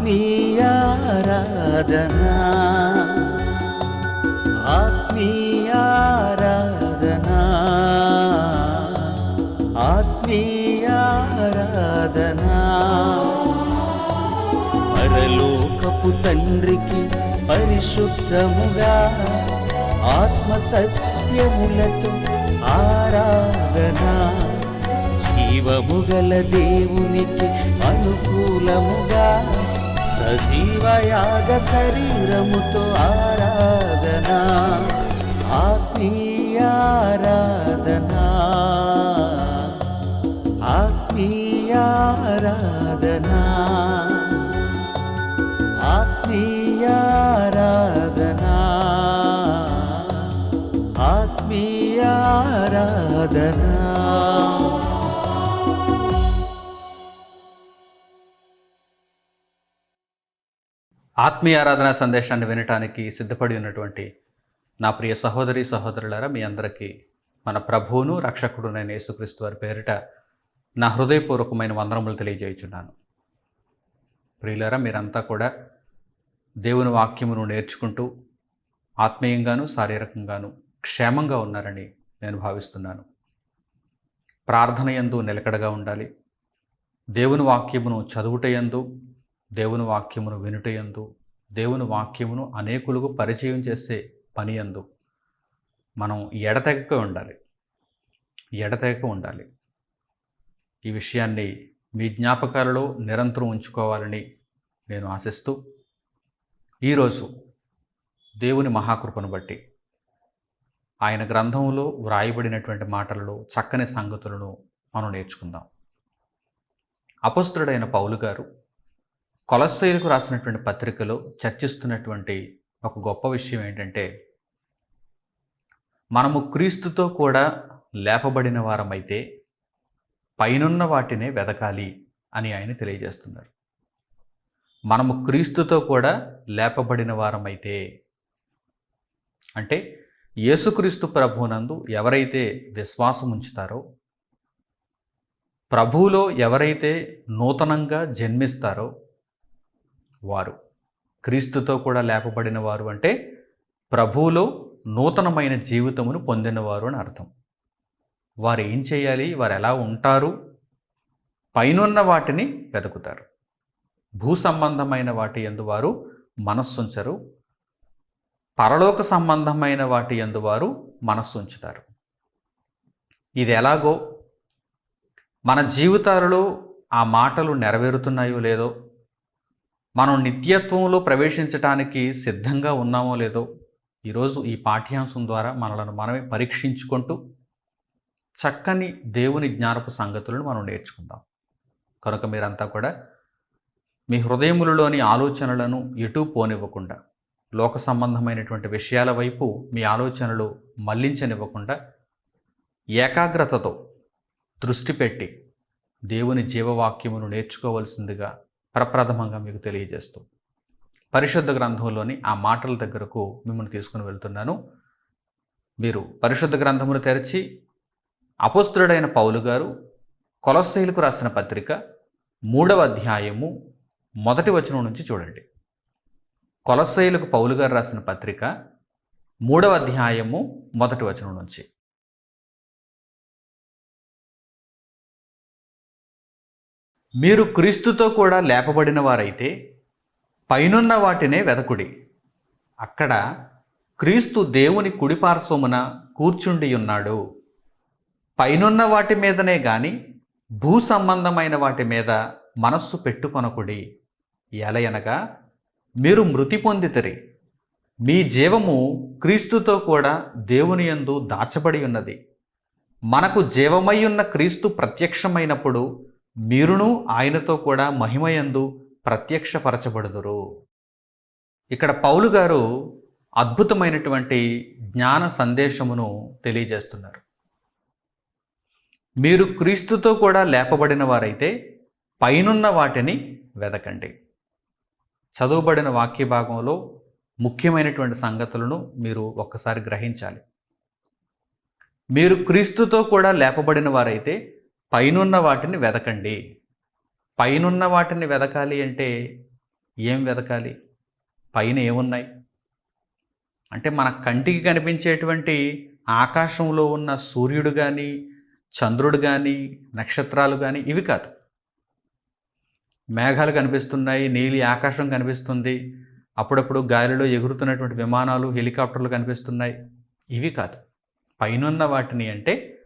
ఆత్మీయారాధనా ఆత్మీయారాధనా ఆత్మీయారాధనా పరలోకపు తండ్రికి పరిశుద్ధముగా ఆత్మ సత్యములతో ఆరాధనా జీవముగల దేవునికి అనుకూలముగా సజీవయాగ శరీరముతో ఆరాధనా ఆత్మీయారాధనా ఆత్మీయారాధనా ఆత్మీయారాధనా ఆత్మీయారాధనా. ఆత్మీయ ఆరాధన సందేశాన్ని వినటానికి సిద్ధపడి ఉన్నటువంటి నా ప్రియ సహోదరి సహోదరులారా, మీ అందరికీ మన ప్రభువును రక్షకుడునైన యేసుక్రీస్తు వారి పేరిట నా హృదయపూర్వకమైన వందనములు తెలియజేయుచున్నాను. ప్రియులారా, మీరంతా కూడా దేవుని వాక్యమును నేర్చుకుంటూ ఆత్మీయంగాను శారీరకంగాను క్షేమంగా ఉన్నారని నేను భావిస్తున్నాను. ప్రార్థన యందు నిలకడగా ఉండాలి. దేవుని వాక్యమును చదువుటయందు, దేవుని వాక్యమును వినుటయందు, దేవుని వాక్యమును అనేకులకు పరిచయం చేసే పని యందు మనం ఎడతెగక ఉండాలి. ఈ విషయాన్ని మీ జ్ఞాపకాలలో నిరంతరం ఉంచుకోవాలని నేను ఆశిస్తూ, ఈరోజు దేవుని మహాకృపను బట్టి ఆయన గ్రంథంలో వ్రాయబడినటువంటి మాటలలో చక్కని సంగతులను మనం నేర్చుకుందాం. అపొస్తలుడైన పౌలు గారు కొలస్సీయులకు రాసినటువంటి పత్రికలో చర్చిస్తున్నటువంటి ఒక గొప్ప విషయం ఏంటంటే, మనము క్రీస్తుతో కూడా లేపబడిన వారమైతే పైనున్న వాటినే వెదకాలి అని ఆయన తెలియజేస్తున్నారు. మనము క్రీస్తుతో కూడా లేపబడిన వారమైతే అంటే యేసుక్రీస్తు ప్రభువునందు ఎవరైతే విశ్వాసం ఉంచుతారో, ప్రభువులో ఎవరైతే నూతనంగా జన్మిస్తారో వారు క్రీస్తుతో కూడా లేపబడిన వారు. అంటే ప్రభువులో నూతనమైన జీవితమును పొందినవారు అని అర్థం. వారు ఏం చేయాలి? వారు ఎలా ఉంటారు? పైనున్న వాటిని వెతుకుతారు. భూ సంబంధమైన వాటి యందు వారు మనస్సుంచరు, పరలోక సంబంధమైన వాటి యందు వారు మనస్సుంచుతారు. ఇది ఎలాగో మన జీవితాలలో ఆ మాటలు నెరవేరుతున్నాయో లేదో, మనం నిత్యత్వంలో ప్రవేశించటానికి సిద్ధంగా ఉన్నామో లేదో ఈరోజు ఈ పాఠ్యాంశం ద్వారా మనలను మనమే పరీక్షించుకుంటూ చక్కని దేవుని జ్ఞానపు సంగతులను మనం నేర్చుకుందాం. కనుక మీరంతా కూడా మీ హృదయములలోని ఆలోచనలను ఎటూ పోనివ్వకుండా, లోక సంబంధమైనటువంటి విషయాల వైపు మీ ఆలోచనలు మళ్లించనివ్వకుండా ఏకాగ్రతతో దృష్టి పెట్టి దేవుని జీవవాక్యమును నేర్చుకోవలసిందిగా ప్రప్రథమంగా మీకు తెలియజేస్తూ పరిశుద్ధ గ్రంథంలోని ఆ మాటల దగ్గరకు మిమ్మల్ని తీసుకుని వెళ్తున్నాను. మీరు పరిశుద్ధ గ్రంథమును తెరిచి అపొస్తలుడైన పౌలు గారు కొలస్సీయులకు రాసిన పత్రిక 3వ అధ్యాయము 1వ వచనం నుంచి చూడండి. కొలస్సీయులకు పౌలు గారు రాసిన పత్రిక 3వ అధ్యాయము 1వ వచనం నుంచి. మీరు క్రీస్తుతో కూడా లేపబడిన వారైతే పైనున్న వాటినే వెదకుడి. అక్కడ క్రీస్తు దేవుని కుడిపార్శ్వమున కూర్చుండి ఉన్నాడు. పైనున్న వాటి మీదనే గాని భూ సంబంధమైన వాటి మీద మనస్సు పెట్టుకొనకుడి. ఎలయనగా మీరు మృతి పొందితిరి, మీ జీవము క్రీస్తుతో కూడా దేవుని యందు దాచబడి ఉన్నది. మనకు జీవమయ్యున్న క్రీస్తు ప్రత్యక్షమైనప్పుడు మీరును ఆయనతో కూడా మహిమయందు ప్రత్యక్షపరచబడుదురు. ఇక్కడ పౌలు గారు అద్భుతమైనటువంటి జ్ఞాన సందేశమును తెలియజేస్తున్నారు. మీరు క్రీస్తుతో కూడా లేపబడిన వారైతే పైనున్న వాటిని వెదకండి. చదువుబడిన వాక్య భాగంలో ముఖ్యమైనటువంటి సంగతులను మీరు ఒక్కసారి గ్రహించాలి. మీరు క్రీస్తుతో కూడా లేపబడిన వారైతే పైనున్న వాటిని వెదకండి. పైనున్న వాటిని వెదకాలి అంటే ఏం వెతకాలి? పైన ఏమున్నాయి? అంటే మన కంటికి కనిపించేటువంటి ఆకాశంలో ఉన్న సూర్యుడు కానీ, చంద్రుడు కానీ, నక్షత్రాలు కానీ ఇవి కాదు. మేఘాలు కనిపిస్తున్నాయి, నీలి ఆకాశం కనిపిస్తుంది, అప్పుడప్పుడు గాలిలో ఎగురుతున్నటువంటి విమానాలు, హెలికాప్టర్లు కనిపిస్తున్నాయి. ఇవి కాదు. పైనున్న వాటిని అంటే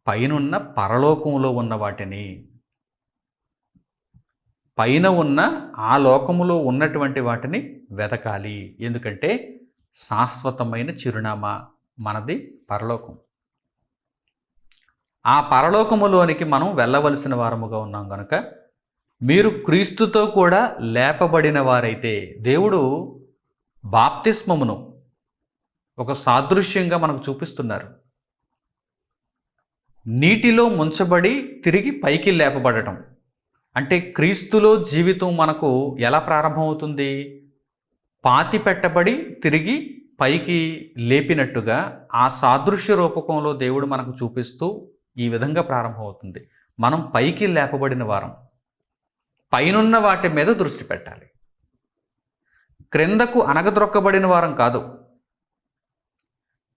పైనున్న పరలోకంలో ఉన్న వాటిని, పైన ఉన్న ఆ లోకములో ఉన్నటువంటి వాటిని వెతకాలి. ఎందుకంటే శాశ్వతమైన చిరునామా మనది పరలోకం. ఆ పరలోకములోనికి మనం వెళ్ళవలసిన వారముగా ఉన్నాం కనుక మీరు క్రీస్తుతో కూడా లేపబడిన వారైతే, దేవుడు బాప్తిస్మమును ఒక సాదృశ్యంగా మనకు చూపిస్తున్నారు. నీటిలో ముంచబడి తిరిగి పైకి లేపబడటం అంటే క్రీస్తులో జీవితం మనకు ఎలా ప్రారంభమవుతుంది? పాతి పెట్టబడి తిరిగి పైకి లేపినట్టుగా ఆ సాదృశ్య రూపకంలో దేవుడు మనకు చూపిస్తూ ఈ విధంగా ప్రారంభమవుతుంది. మనం పైకి లేపబడిన వారం, పైనున్న వాటి మీద దృష్టి పెట్టాలి. క్రిందకు అనగద్రొక్కబడిన వారం కాదు.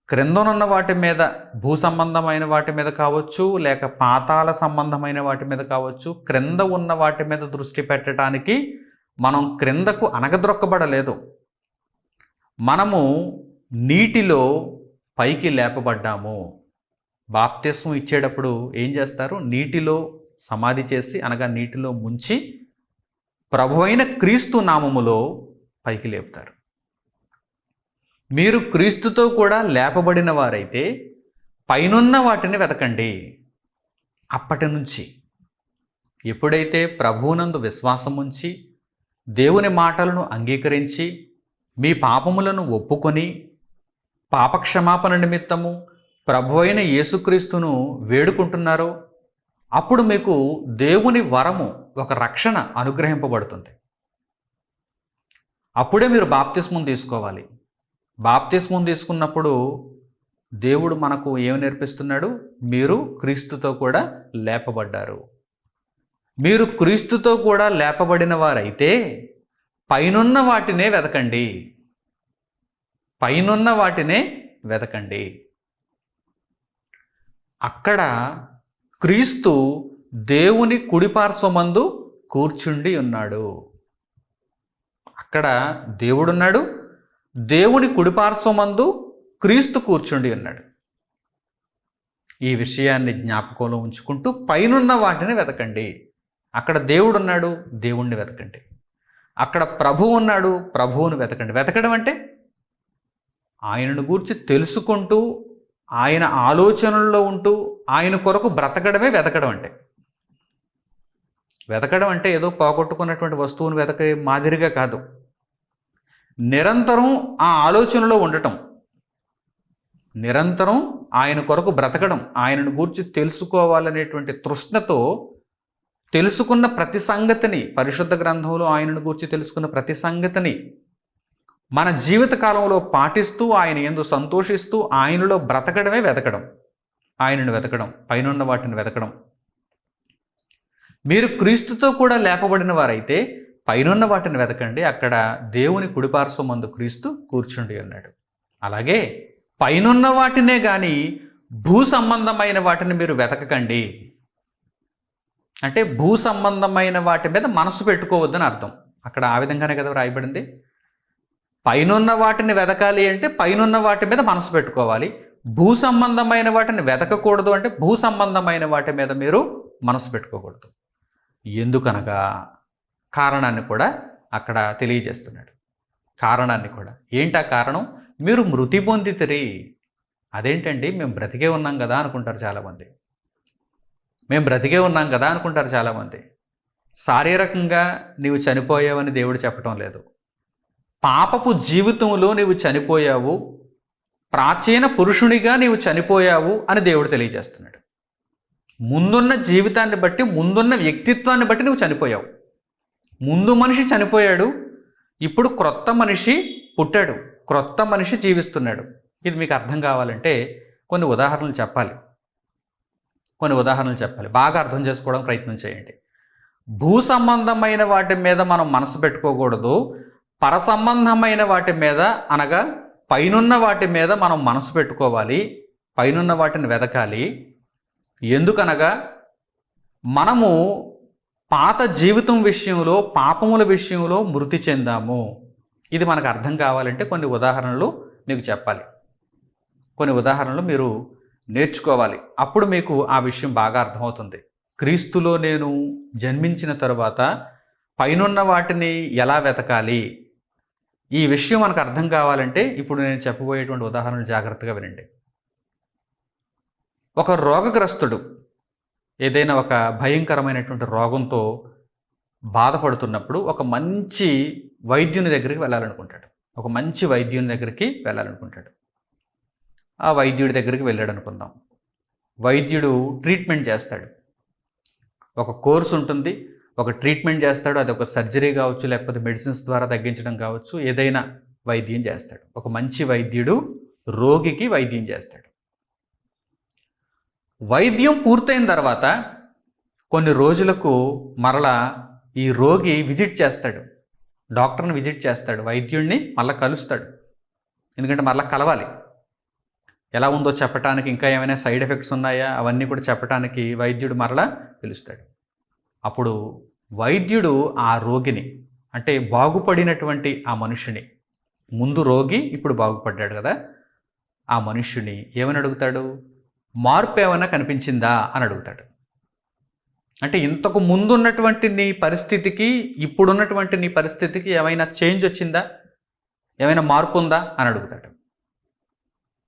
క్రిందనున్న వాటి మీద, భూ సంబంధమైన వాటి మీద కావచ్చు, లేక పాతాళ సంబంధమైన వాటి మీద కావచ్చు, క్రింద ఉన్న వాటి మీద దృష్టి పెట్టడానికి మనం క్రిందకు అనగద్రొక్కబడలేదు. మనము నీటిలో పైకి లేపబడ్డాము. బాప్తిస్మం ఇచ్చేటప్పుడు ఏం చేస్తారు? నీటిలో సమాధి చేసి, అనగా నీటిలో ముంచి ప్రభువైన క్రీస్తు నామములో పైకి లేపుతారు. మీరు క్రీస్తుతో కూడా లేపబడిన వారైతే పైనున్న వాటిని వెతకండి. అప్పటి నుంచి ఎప్పుడైతే ప్రభువునందు విశ్వాసం ఉంచి దేవుని మాటలను అంగీకరించి మీ పాపములను ఒప్పుకొని పాపక్షమాపణ నిమిత్తము ప్రభువైన యేసుక్రీస్తును వేడుకుంటున్నారో అప్పుడు మీకు దేవుని వరము, ఒక రక్షణ అనుగ్రహింపబడుతుంది. అప్పుడే మీరు బాప్తిస్మం తీసుకోవాలి. బాప్తిస్మం తీసుకున్నప్పుడు దేవుడు మనకు ఏమి నేర్పిస్తున్నాడు? మీరు క్రీస్తుతో కూడా లేపబడ్డారు. మీరు క్రీస్తుతో కూడా లేపబడిన వారైతే పైనున్న వాటినే వెతకండి. పైనున్న వాటినే వెతకండి. అక్కడ క్రీస్తు దేవుని కుడిపార్శ్వమందు కూర్చుండి ఉన్నాడు. అక్కడ దేవుడున్నాడు, దేవుని కుడిపార్శ్వమందు క్రీస్తు కూర్చుండి ఉన్నాడు. ఈ విషయాన్ని జ్ఞాపకంలో ఉంచుకుంటూ పైనున్న వాటిని వెతకండి. అక్కడ దేవుడున్నాడు, దేవుణ్ణి వెతకండి. అక్కడ ప్రభువు ఉన్నాడు, ప్రభువును వెతకండి. వెతకడం అంటే ఆయనను గూర్చి తెలుసుకుంటూ, ఆయన ఆలోచనల్లో ఉంటూ, ఆయన కొరకు బ్రతకడమే వెతకడం అంటే. వెతకడం అంటే ఏదో పోగొట్టుకున్నటువంటి వస్తువును వెతకే మాదిరిగా కాదు. నిరంతరం ఆ ఆలోచనలో ఉండటం, నిరంతరం ఆయన కొరకు బ్రతకడం, ఆయనను గూర్చి తెలుసుకోవాలనేటువంటి తృష్ణతో తెలుసుకున్న ప్రతి సంగతిని, పరిశుద్ధ గ్రంథంలో ఆయనను గూర్చి తెలుసుకున్న ప్రతి సంగతిని మన జీవిత కాలంలో పాటిస్తూ, ఆయన యందు సంతోషిస్తూ, ఆయనలో బ్రతకడమే వెతకడం. ఆయనను వెతకడం, పైనున్న వాటిని వెతకడం. మీరు క్రీస్తుతో కూడా లేపబడిన వారైతే పైనున్న వాటిని వెతకండి. అక్కడ దేవుని కుడిపార్శ్వమందు క్రీస్తు కూర్చుండి ఉన్నాడు. అలాగే పైనున్న వాటినే కానీ భూ సంబంధమైన వాటిని మీరు వెతకకండి. అంటే భూ సంబంధమైన వాటి మీద మనసు పెట్టుకోవద్దని అర్థం. అక్కడ ఆ విధంగానే కదా రాయబడింది. పైనున్న వాటిని వెతకాలి అంటే పైనున్న వాటి మీద మనసు పెట్టుకోవాలి. భూ సంబంధమైన వాటిని వెతకకూడదు అంటే భూ సంబంధమైన వాటి మీద మీరు మనసు పెట్టుకోకూడదు. ఎందుకనగా కారణాన్ని కూడా అక్కడ తెలియజేస్తున్నాడు. కారణాన్ని కూడా ఏంటా కారణం? మీరు మృతి పొందితిరి. అదేంటండి, మేము బ్రతికే ఉన్నాం కదా అనుకుంటారు చాలామంది. మేము బ్రతికే ఉన్నాం కదా అనుకుంటారు చాలామంది. శారీరకంగా నీవు చనిపోయావని దేవుడు చెప్పటం లేదు. పాపపు జీవితంలో నీవు చనిపోయావు, ప్రాచీన పురుషునిగా నీవు చనిపోయావు అని దేవుడు తెలియజేస్తున్నాడు. ముందున్న జీవితాన్ని బట్టి, ముందున్న వ్యక్తిత్వాన్ని బట్టి నువ్వు చనిపోయావు. ముందు మనిషి చనిపోయాడు, ఇప్పుడు క్రొత్త మనిషి పుట్టాడు, క్రొత్త మనిషి జీవిస్తున్నాడు. ఇది మీకు అర్థం కావాలంటే కొన్ని ఉదాహరణలు చెప్పాలి. బాగా అర్థం చేసుకోవడం ప్రయత్నం చేయండి. భూ సంబంధమైన వాటి మీద మనం మనసు పెట్టుకోకూడదు. పర సంబంధమైన వాటి మీద, అనగా పైనున్న వాటి మీద మనం మనసు పెట్టుకోవాలి. పైనున్న వాటిని వెతకాలి. ఎందుకనగా మనము పాత జీవితం విషయంలో, పాపముల విషయంలో మృతి చెందాము. ఇది మనకు అర్థం కావాలంటే కొన్ని ఉదాహరణలు మీకు చెప్పాలి. కొన్ని ఉదాహరణలు మీరు నేర్చుకోవాలి. అప్పుడు మీకు ఆ విషయం బాగా అర్థమవుతుంది. క్రీస్తులో నేను జన్మించిన తరువాత పైనున్న వాటిని ఎలా వెతకాలి, ఈ విషయం మనకు అర్థం కావాలంటే ఇప్పుడు నేను చెప్పబోయేటువంటి ఉదాహరణలు జాగ్రత్తగా వినండి. ఒక రోగగ్రస్తుడు ఏదైనా ఒక భయంకరమైనటువంటి రోగంతో బాధపడుతున్నప్పుడు ఒక మంచి వైద్యుని దగ్గరికి వెళ్ళాలనుకుంటాడు. ఒక మంచి వైద్యుని దగ్గరికి వెళ్ళాలనుకుంటాడు. ఆ వైద్యుడి దగ్గరికి వెళ్ళాడు అనుకుందాం. వైద్యుడు ట్రీట్మెంట్ చేస్తాడు. ఒక కోర్సు ఉంటుంది, ఒక ట్రీట్మెంట్ చేస్తాడు. అది ఒక సర్జరీ కావచ్చు, లేకపోతే మెడిసిన్స్ ద్వారా తగ్గించడం కావచ్చు, ఏదైనా వైద్యం చేస్తాడు. ఒక మంచి వైద్యుడు రోగికి వైద్యం చేస్తాడు. వైద్యం పూర్తయిన తర్వాత కొన్ని రోజులకు మరలా ఈ రోగి విజిట్ చేస్తాడు. డాక్టర్ని విజిట్ చేస్తాడు. వైద్యుడిని మళ్ళీ కలుస్తాడు. ఎందుకంటే మళ్ళీ కలవాలి. ఎలా ఉందో చెప్పడానికి, ఇంకా ఏమైనా సైడ్ ఎఫెక్ట్స్ ఉన్నాయా అవన్నీ కూడా చెప్పడానికి వైద్యుడు మరలా పిలుస్తాడు. అప్పుడు వైద్యుడు ఆ రోగిని, అంటే బాగుపడినటువంటి ఆ మనుషుని, ముందు రోగి ఇప్పుడు బాగుపడ్డాడు కదా, ఆ మనుష్యుని ఏమని అడుగుతాడు? మార్పు ఏమైనా కనిపించిందా అని అడుగుతాడు. అంటే ఇంతకు ముందు ఉన్నటువంటి నీ పరిస్థితికి ఇప్పుడున్నటువంటి నీ పరిస్థితికి ఏమైనా చేంజ్ వచ్చిందా, ఏమైనా మార్పు ఉందా అని అడుగుతాడు.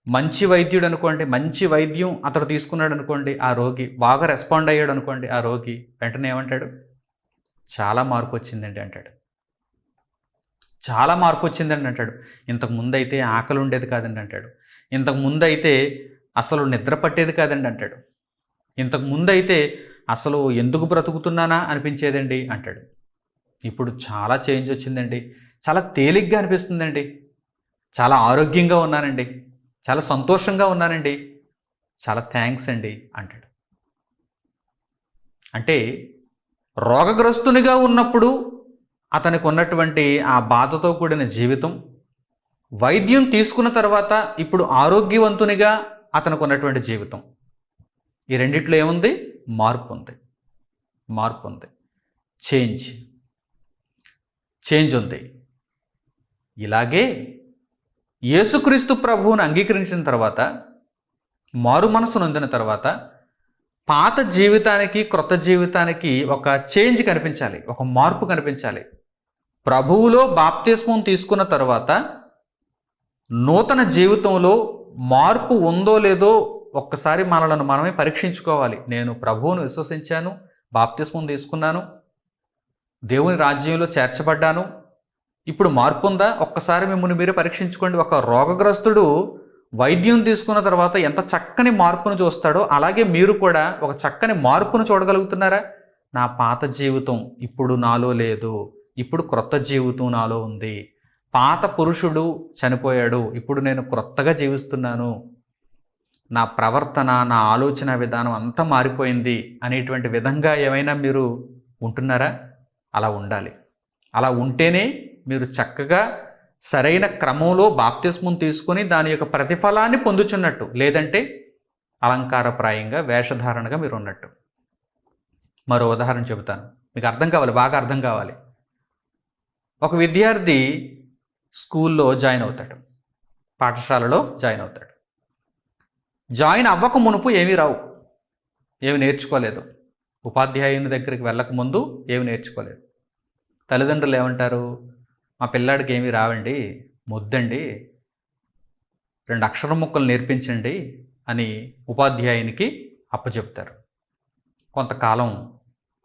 మంచి వైద్యుడు అనుకోండి, మంచి వైద్యం అతడు తీసుకున్నాడు అనుకోండి, ఆ రోగి బాగా రెస్పాండ్ అయ్యాడు అనుకోండి, ఆ రోగి వెంటనే ఏమంటాడు? చాలా మార్పు వచ్చిందండి అంటాడు. చాలా మార్పు వచ్చిందండి అంటాడు. ఇంతకు ముందు అయితే ఆకలి ఉండేది కాదండి అంటాడు. ఇంతకు ముందు అయితే అసలు నిద్ర పట్టేది కాదండి అంటాడు. ఇంతకు ముందు అయితే అసలు ఎందుకు బ్రతుకుతున్నానా అనిపించేదండి అంటాడు. ఇప్పుడు చాలా చేంజ్ వచ్చిందండి, చాలా తేలిగ్గా అనిపిస్తుందండి, చాలా ఆరోగ్యంగా ఉన్నానండి, చాలా సంతోషంగా ఉన్నానండి, చాలా థ్యాంక్స్ అండి అంటాడు. అంటే రోగగ్రస్తునిగా ఉన్నప్పుడు అతనికి ఉన్నటువంటి ఆ బాధతో కూడిన జీవితం, వైద్యం తీసుకున్న తర్వాత ఇప్పుడు ఆరోగ్యవంతునిగా అతనికి ఉన్నటువంటి జీవితం, ఈ రెండిట్లో ఏముంది? మార్పు ఉంది. మార్పు ఉంది. చేంజ్ ఉంది. ఇలాగే యేసుక్రీస్తు ప్రభువును అంగీకరించిన తర్వాత, మారు మనసు నొందిన తర్వాత, పాత జీవితానికి క్రొత్త జీవితానికి ఒక చేంజ్ కనిపించాలి, ఒక మార్పు కనిపించాలి. ప్రభువులో బాప్తిస్మం తీసుకున్న తర్వాత నూతన జీవితంలో మార్పు ఉందో లేదో ఒక్కసారి మనలను మనమే పరీక్షించుకోవాలి. నేను ప్రభువును విశ్వసించాను, బాప్తిస్మం తీసుకున్నాను, దేవుని రాజ్యంలో చేర్చబడ్డాను, ఇప్పుడు మార్పు ఉందా? ఒక్కసారి మిమ్మల్ని మీరే పరీక్షించుకోండి. ఒక రోగగ్రస్తుడు వైద్యం తీసుకున్న తర్వాత ఎంత చక్కని మార్పును చూస్తాడో అలాగే మీరు కూడా ఒక చక్కని మార్పును చూడగలుగుతున్నారా? నా పాత జీవితం ఇప్పుడు నాలో లేదు, ఇప్పుడు క్రొత్త జీవితం నాలో ఉంది. పాత పురుషుడు చనిపోయాడు, ఇప్పుడు నేను క్రొత్తగా జీవిస్తున్నాను, నా ప్రవర్తన, నా ఆలోచన విధానం అంతా మారిపోయింది అనేటువంటి విధంగా ఏమైనా మీరు ఉంటున్నారా? అలా ఉండాలి. అలా ఉంటేనే మీరు చక్కగా సరైన క్రమంలో బాప్తిస్మం తీసుకొని దాని యొక్క ప్రతిఫలాన్ని పొందుచున్నట్టు. లేదంటే అలంకారప్రాయంగా వేషధారణగా మీరు ఉన్నట్టు. మరో ఉదాహరణ చెబుతాను, మీకు అర్థం కావాలి, బాగా అర్థం కావాలి. ఒక విద్యార్థి స్కూల్లో జాయిన్ అవుతాడు, పాఠశాలలో జాయిన్ అవుతాడు. జాయిన్ అవ్వక మునుపు ఏమీ రావు, ఏమి నేర్చుకోలేదు. ఉపాధ్యాయుని దగ్గరికి వెళ్ళకముందు ఏమి నేర్చుకోలేదు. తల్లిదండ్రులు ఏమంటారు? మా పిల్లాడికి ఏమీ రావండి, ముద్దండి, 2 అక్షరం ముక్కలు నేర్పించండి అని ఉపాధ్యాయునికి అప్పచెప్తారు. కొంతకాలం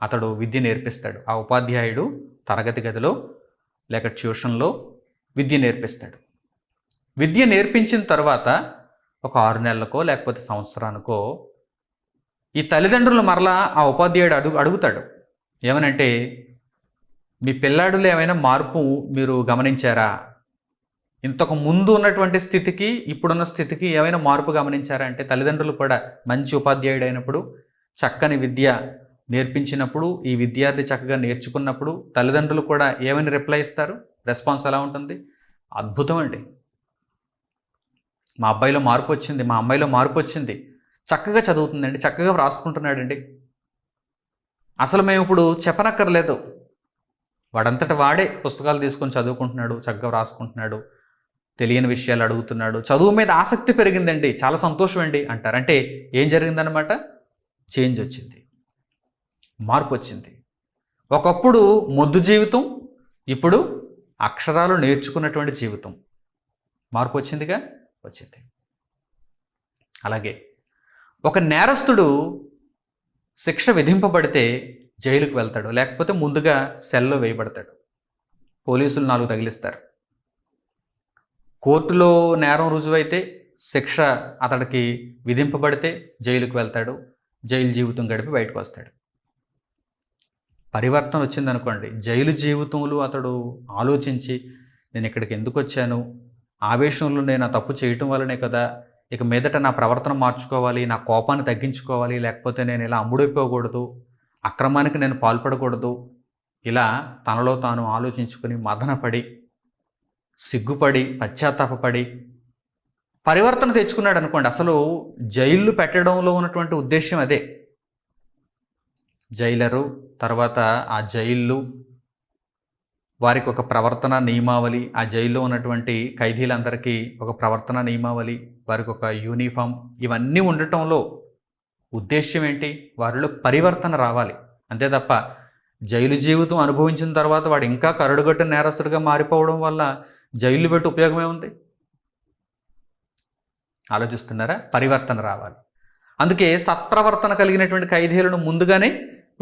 అతడు విద్య నేర్పిస్తాడు. ఆ ఉపాధ్యాయుడు తరగతి గదిలో లేక ట్యూషన్లో విద్య నేర్పిస్తాడు. విద్య నేర్పించిన తర్వాత ఒక 6 నెలలకో లేకపోతే సంవత్సరానికో ఈ తల్లిదండ్రులు మరలా ఆ ఉపాధ్యాయుడు అడుగుతాడు. ఏమనంటే, మీ పిల్లాడులో ఏమైనా మార్పు మీరు గమనించారా? ఇంతకు ముందు ఉన్నటువంటి స్థితికి ఇప్పుడున్న స్థితికి ఏమైనా మార్పు గమనించారా అంటే, తల్లిదండ్రులు కూడా మంచి ఉపాధ్యాయుడు అయినప్పుడు, చక్కని విద్య నేర్పించినప్పుడు ఈ విద్యార్థి చక్కగా నేర్చుకున్నప్పుడు తల్లిదండ్రులు కూడా ఏమని రిప్లై ఇస్తారు? రెస్పాన్స్ ఎలా ఉంటుంది? అద్భుతం అండి, మా అబ్బాయిలో మార్పు వచ్చింది, మా అమ్మాయిలో మార్పు వచ్చింది, చక్కగా చదువుతుందండి, చక్కగా వ్రాసుకుంటున్నాడండి, అసలు మేము ఇప్పుడు చెప్పనక్కర్లేదు, వాడంతట వాడే పుస్తకాలు తీసుకొని చదువుకుంటున్నాడు, చక్కగా వ్రాసుకుంటున్నాడు, తెలియని విషయాలు అడుగుతున్నాడు, చదువు మీద ఆసక్తి పెరిగిందండి, చాలా సంతోషం అండి అంటారు. అంటే ఏం జరిగిందనమాట? చేంజ్ వచ్చింది, మార్పు వచ్చింది. ఒకప్పుడు మొద్దు జీవితం, ఇప్పుడు అక్షరాలు నేర్చుకున్నటువంటి జీవితం. మార్పు వచ్చిందిగా, వచ్చింది. అలాగే ఒక నేరస్తుడు శిక్ష విధింపబడితే జైలుకు వెళ్తాడు, లేకపోతే ముందుగా సెల్లో వేయబడతాడు, పోలీసులు 4 తగిలిస్తారు. కోర్టులో నేరం రుజువైతే శిక్ష అతడికి విధింపబడితే జైలుకు వెళ్తాడు, జైలు జీవితం గడిపి బయటకు వస్తాడు. పరివర్తన వచ్చిందనుకోండి, జైలు జీవితంలో అతడు ఆలోచించి నేను ఇక్కడికి ఎందుకు వచ్చాను, ఆవేశంలో నేను ఆ తప్పు చేయటం వల్లనే కదా, ఇక మీదట నా ప్రవర్తన మార్చుకోవాలి, నా కోపాన్ని తగ్గించుకోవాలి, లేకపోతే నేను ఇలా అమ్ముడైపోకూడదు, అక్రమానికి నేను పాల్పడకూడదు, ఇలా తనలో తాను ఆలోచించుకుని మదనపడి సిగ్గుపడి పశ్చాత్తాపపడి పరివర్తన తెచ్చుకున్నాడు అనుకోండి. అసలు జైళ్ళు పెట్టడంలో ఉన్నటువంటి ఉద్దేశం అదే. జైలరు, తర్వాత ఆ జైళ్ళు, వారికి ఒక ప్రవర్తన నియమావళి, ఆ జైల్లో ఉన్నటువంటి ఖైదీలందరికీ ఒక ప్రవర్తన నియమావళి, వారికి ఒక యూనిఫామ్, ఇవన్నీ ఉండటంలో ఉద్దేశ్యం ఏంటి? వారిలో పరివర్తన రావాలి. అంతే తప్ప జైలు జీవితం అనుభవించిన తర్వాత వాడు ఇంకా కరడుగట్టిన నేరస్తుడిగా మారిపోవడం వల్ల జైలు పెట్టి ఉపయోగమే ఉంది? ఆలోచిస్తున్నారా? పరివర్తన రావాలి. అందుకే సత్ప్రవర్తన కలిగినటువంటి ఖైదీలను ముందుగానే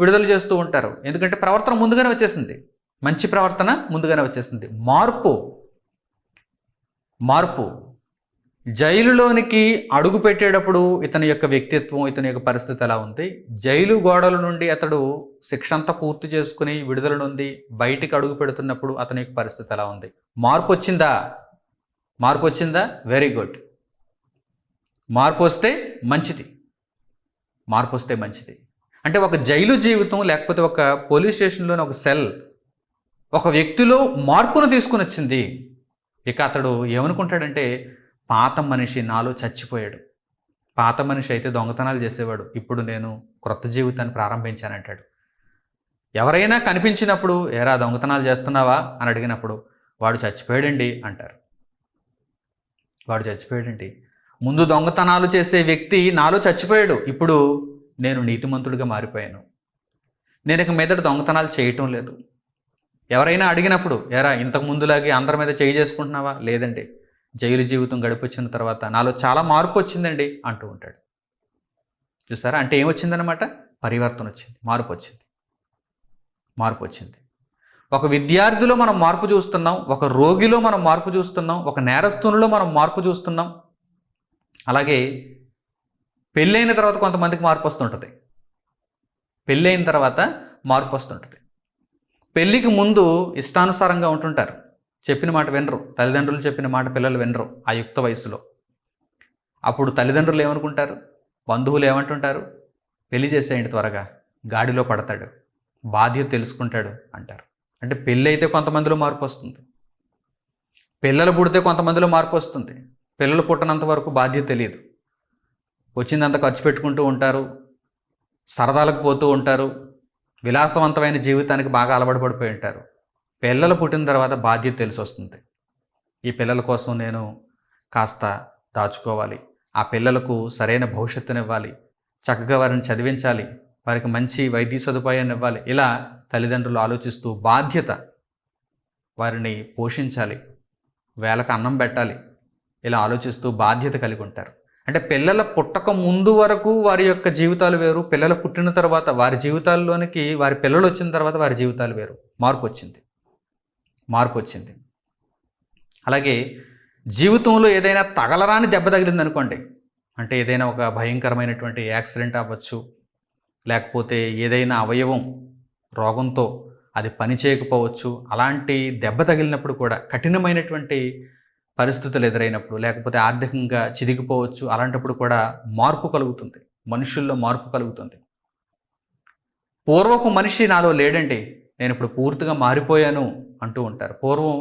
విడుదల చేస్తూ ఉంటారు. ఎందుకంటే ప్రవర్తన ముందుగానే వచ్చేసింది, మంచి ప్రవర్తన ముందుగానే వచ్చేసింది. మార్పు జైలులోనికి అడుగు పెట్టేటప్పుడు ఇతని యొక్క వ్యక్తిత్వం, ఇతని యొక్క పరిస్థితి ఎలా ఉంది, జైలు గోడల నుండి అతడు శిక్ష అంతా పూర్తి చేసుకుని విడుదల నుండి బయటికి అడుగు పెడుతున్నప్పుడు అతని యొక్క పరిస్థితి ఎలా ఉంది? మార్పు వచ్చిందా? Very good. మార్పు వస్తే మంచిది. అంటే ఒక జైలు జీవితం, లేకపోతే ఒక పోలీస్ స్టేషన్లోని ఒక సెల్ ఒక వ్యక్తిలో మార్పును తీసుకుని వచ్చింది. ఇక అతడు ఏమనుకుంటాడంటే, పాత మనిషి నాలో చచ్చిపోయాడు, పాత మనిషి అయితే దొంగతనాలు చేసేవాడు, ఇప్పుడు నేను క్రొత్త జీవితాన్ని ప్రారంభించానంటాడు. ఎవరైనా కనిపించినప్పుడు ఏరా దొంగతనాలు చేస్తున్నావా అని అడిగినప్పుడు వాడు చచ్చిపోయాడండి అంటారు. వాడు చచ్చిపోయాడండి, ముందు దొంగతనాలు చేసే వ్యక్తి నాలో చచ్చిపోయాడు, ఇప్పుడు నేను నీతిమంతుడిగా మారిపోయాను, నేను ఇక మీదట దొంగతనాలు చేయటం లేదు. ఎవరైనా అడిగినప్పుడు ఏరా ఇంతకు ముందులాగే అందరి మీద చేయి చేసుకుంటున్నావా? లేదండి, జైలు జీవితం గడిపొచ్చిన తర్వాత నాలో చాలా మార్పు వచ్చిందండి అంటూ ఉంటాడు. చూసారా? అంటే ఏమొచ్చిందనమాట? పరివర్తన వచ్చింది, మార్పు వచ్చింది. ఒక విద్యార్థిలో మనం మార్పు చూస్తున్నాం, ఒక రోగిలో మనం మార్పు చూస్తున్నాం, ఒక నేరస్తునిలో మనం మార్పు చూస్తున్నాం. అలాగే పెళ్ళైన తర్వాత కొంతమందికి మార్పు వస్తుంటుంది. పెళ్ళికి ముందు ఇష్టానుసారంగా ఉంటుంటారు, చెప్పిన మాట వినరు, తల్లిదండ్రులు చెప్పిన మాట పిల్లలు వినరు ఆ యుక్త వయసులో. అప్పుడు తల్లిదండ్రులు ఏమనుకుంటారు, బంధువులు ఏమంటుంటారు? పెళ్లి చేసేయండి త్వరగా, గాడిలో పడతాడు, బాధ్యత తెలుసుకుంటాడు అంటారు. అంటే పెళ్ళి అయితే కొంతమందిలో మార్పు వస్తుంది, పిల్లలు పుడితే కొంతమందిలో మార్పు వస్తుంది. పిల్లలు పుట్టనంత వరకు బాధ్యత తెలియదు, వచ్చిందంత ఖర్చు పెట్టుకుంటూ ఉంటారు, సరదాలకు పోతూ ఉంటారు, విలాసవంతమైన జీవితానికి బాగా అలవాటు పడిపోయి ఉంటారు. పిల్లలు పుట్టిన తర్వాత బాధ్యత తెలిసి వస్తుంది. ఈ పిల్లల కోసం నేను కాస్త దాచుకోవాలి, ఆ పిల్లలకు సరైన భవిష్యత్తునివ్వాలి, చక్కగా వారిని చదివించాలి, వారికి మంచి వైద్య సదుపాయాన్ని ఇవ్వాలి. ఇలా తల్లిదండ్రులు ఆలోచిస్తూ బాధ్యత, వారిని పోషించాలి, వేళకు అన్నం పెట్టాలి, ఇలా ఆలోచిస్తూ బాధ్యత కలిగి ఉంటారు. అంటే పిల్లల పుట్టక ముందు వరకు వారి యొక్క జీవితాలు వేరు, పిల్లలు పుట్టిన తర్వాత వారి జీవితాల్లోనికి వారి పిల్లలు వచ్చిన తర్వాత వారి జీవితాలు వేరు. మార్పు వచ్చింది. అలాగే జీవితంలో ఏదైనా తగలరాని దెబ్బ తగిలిందనుకోండి, అంటే ఏదైనా ఒక భయంకరమైనటువంటి యాక్సిడెంట్ అవ్వచ్చు, లేకపోతే ఏదైనా అవయవం రోగంతో అది పని చేయకపోవచ్చు. అలాంటి దెబ్బ తగిలినప్పుడు కూడా, కఠినమైనటువంటి పరిస్థితులు ఎదురైనప్పుడు, లేకపోతే ఆర్థికంగా చిదిగిపోవచ్చు, అలాంటప్పుడు కూడా మార్పు కలుగుతుంది, మనుషుల్లో మార్పు కలుగుతుంది. పూర్వపు మనిషి నాలో లేడండి, నేను ఇప్పుడు పూర్తిగా మారిపోయాను అంటూ ఉంటారు. పూర్వం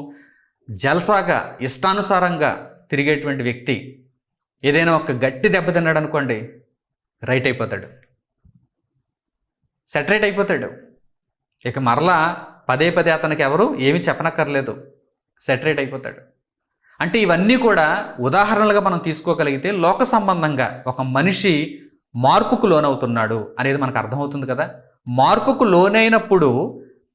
జల్సాగా ఇష్టానుసారంగా తిరిగేటువంటి వ్యక్తి ఏదైనా ఒక గట్టి దెబ్బ తిన్నాడు అనుకోండి, రైట్ అయిపోతాడు, సెటరేట్ అయిపోతాడు. ఇక మరలా పదే పదే అతనికి ఎవరు ఏమీ చెప్పనక్కర్లేదు, సెటరేట్ అయిపోతాడు. అంటే ఇవన్నీ కూడా ఉదాహరణలుగా మనం తీసుకోగలిగితే లోక సంబంధంగా ఒక మనిషి మార్పుకు లోనవుతున్నాడు అనేది మనకు అర్థమవుతుంది కదా. మార్పుకు లోనైనప్పుడు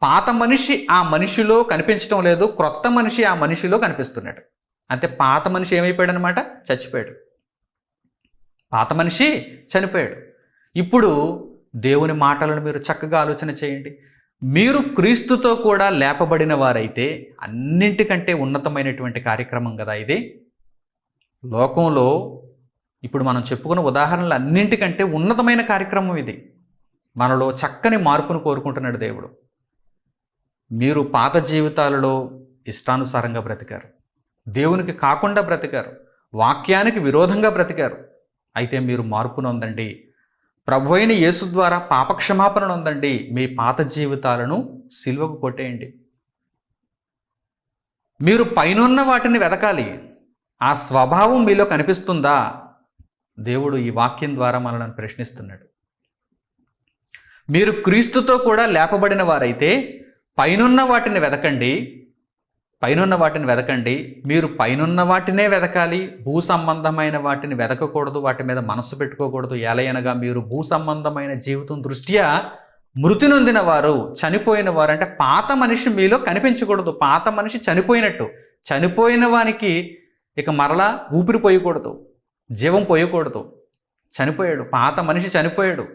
పాత మనిషి ఆ మనిషిలో కనిపించడం లేదు, క్రొత్త మనిషి ఆ మనిషిలో కనిపిస్తున్నాడు. అంటే పాత మనిషి ఏమైపోయాడు అనమాట, చచ్చిపోయాడు. పాత మనిషి చనిపోయాడు. ఇప్పుడు దేవుని మాటలను మీరు చక్కగా ఆలోచన చేయండి. మీరు క్రీస్తుతో కూడా లేపబడిన వారైతే అన్నింటికంటే ఉన్నతమైనటువంటి కార్యక్రమం కదా ఇది. లోకంలో ఇప్పుడు మనం చెప్పుకున్న ఉదాహరణలు అన్నింటికంటే ఉన్నతమైన కార్యక్రమం ఇది. మనలో చక్కని మార్పును కోరుకుంటున్నాడు దేవుడు. మీరు పాత జీవితాలలో ఇష్టానుసారంగా బ్రతికారు, దేవునికి కాకుండా బ్రతికారు, వాక్యానికి విరోధంగా బ్రతికారు. అయితే మీరు మార్పు నొందండి, ప్రభు అయిన యేసు ద్వారా పాపక్షమాపణ నొందండి, మీ పాత జీవితాలను సిలువకు కొట్టేయండి. మీరు పైనున్న వాటిని వెతకాలి. ఆ స్వభావం మీలో కనిపిస్తుందా? దేవుడు ఈ వాక్యం ద్వారా మనల్ని ప్రశ్నిస్తున్నాడు. మీరు క్రీస్తుతో కూడా లేపబడిన వారైతే పైనున్న వాటిని వెతకండి, పైనున్న వాటిని వెతకండి. మీరు పైనున్న వాటినే వెతకాలి, భూ సంబంధమైన వాటిని వెతకకూడదు, వాటి మీద మనస్సు పెట్టుకోకూడదు. ఎలయనగా మీరు భూ సంబంధమైన జీవితం దృష్ట్యా మృతి నొందిన వారు, చనిపోయిన వారు. అంటే పాత మనిషి మీలో కనిపించకూడదు. పాత మనిషి చనిపోయినట్టు, చనిపోయిన వానికి ఇక మరలా ఊపిరి పోయకూడదు, జీవం పోయకూడదు. చనిపోయాడు, పాత మనిషి చనిపోయాడు.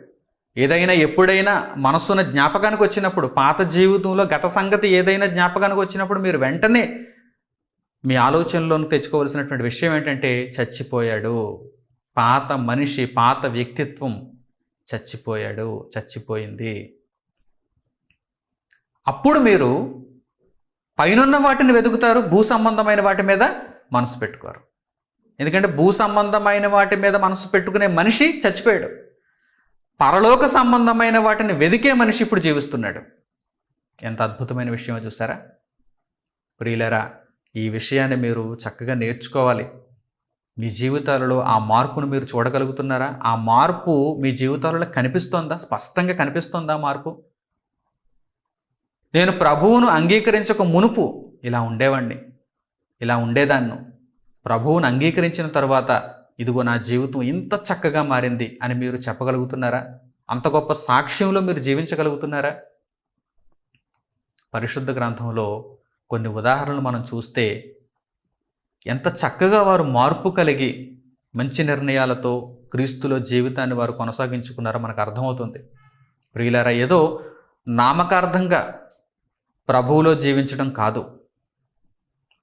ఏదైనా ఎప్పుడైనా మనస్సున జ్ఞాపకానికి వచ్చినప్పుడు, పాత జీవితంలో గత సంగతి ఏదైనా జ్ఞాపకానికి వచ్చినప్పుడు మీరు వెంటనే మీ ఆలోచనలోకి తెచ్చుకోవాల్సినటువంటి విషయం ఏంటంటే చచ్చిపోయాడు, పాత మనిషి, పాత వ్యక్తిత్వం చచ్చిపోయాడు, చచ్చిపోయింది. అప్పుడు మీరు పైనున్న వాటిని వెతుకుతారు, భూ సంబంధమైన వాటి మీద మనసు పెట్టుకోరు. ఎందుకంటే భూ సంబంధమైన వాటి మీద మనసు పెట్టుకునే మనిషి చచ్చిపోయాడు. పరలోక సంబంధమైన వాటిని వెదికే మనిషి ఇప్పుడు జీవిస్తున్నాడు. ఎంత అద్భుతమైన విషయమో చూసారా ప్రియులరా. ఈ విషయాన్ని మీరు చక్కగా నేర్చుకోవాలి. మీ జీవితాలలో ఆ మార్పును మీరు చూడగలుగుతున్నారా? ఆ మార్పు మీ జీవితాలలో కనిపిస్తోందా? స్పష్టంగా కనిపిస్తోందా మార్పు? నేను ప్రభువును అంగీకరించక మునుపు ఇలా ఉండేవాడిని, ఇలా ఉండేదాన్ని. ప్రభువును అంగీకరించిన తర్వాత ఇదిగో నా జీవితం ఇంత చక్కగా మారింది అని మీరు చెప్పగలుగుతున్నారా? అంత గొప్ప సాక్ష్యంలో మీరు జీవించగలుగుతున్నారా? పరిశుద్ధ గ్రంథంలో కొన్ని ఉదాహరణలు మనం చూస్తే ఎంత చక్కగా వారు మార్పు కలిగి మంచి నిర్ణయాలతో క్రీస్తులో జీవితాన్ని వారు కొనసాగించుకున్నారో మనకు అర్థమవుతుంది. ప్రియులారా, ఏదో నామకార్థంగా ప్రభువులో జీవించడం కాదు,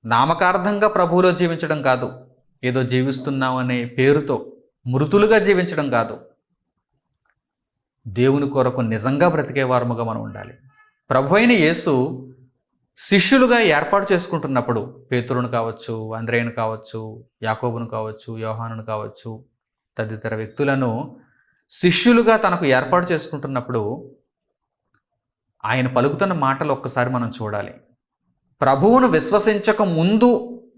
నామకార్థంగా ప్రభువులో జీవించడం కాదు, ఏదో జీవిస్తున్నామనే పేరుతో మృతులుగా జీవించడం కాదు. దేవుని కొరకు నిజంగా బ్రతికే వారముగా మనం ఉండాలి. ప్రభు అయిన యేసు శిష్యులుగా ఏర్పాటు చేసుకుంటున్నప్పుడు పేతురును కావచ్చు, అంద్రేయును కావచ్చు, యాకోబును కావచ్చు, యోహానును కావచ్చు, తదితర వ్యక్తులను శిష్యులుగా తనకు ఏర్పాటు చేసుకుంటున్నప్పుడు ఆయన పలుకుతున్న మాటలు ఒక్కసారి మనం చూడాలి. ప్రభువును విశ్వసించక ముందు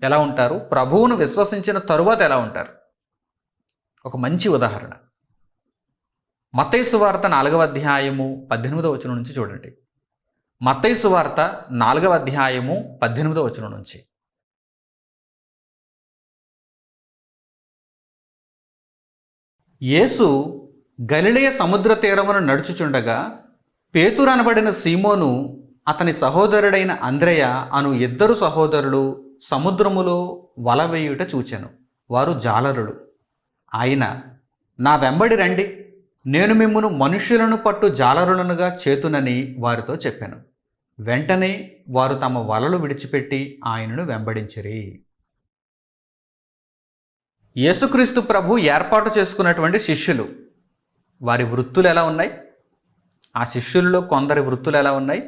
ఎలా ఉంటారు, ప్రభువును విశ్వసించిన తరువాత ఎలా ఉంటారు? ఒక మంచి ఉదాహరణ మత్తయి సువార్త 4వ అధ్యాయము 18వ వచనం నుంచి చూడండి. మత్తయి సువార్త 4వ అధ్యాయము 18వ వచనం నుంచి. యేసు గలిలయ సముద్ర తీరమును నడుచుచుండగా పేతురు అనబడిన సీమోను అతని సహోదరుడైన అంద్రెయ అను 2 సహోదరులు సముద్రములో వల వేయుట చూచెను. వారు జాలరులు. ఆయన, నా వెంబడి రండి, నేను మిమ్మును మనుష్యులను పట్టు జాలరులనుగా చేతునని వారితో చెప్పాను. వెంటనే వారు తమ వలలు విడిచిపెట్టి ఆయనను వెంబడించిరి. యేసుక్రీస్తు ప్రభు ఏర్పాటు చేసుకున్నటువంటి శిష్యులు, వారి వృత్తులు ఎలా ఉన్నాయి? ఆ శిష్యుల్లో కొందరి వృత్తులు ఎలా ఉన్నాయి?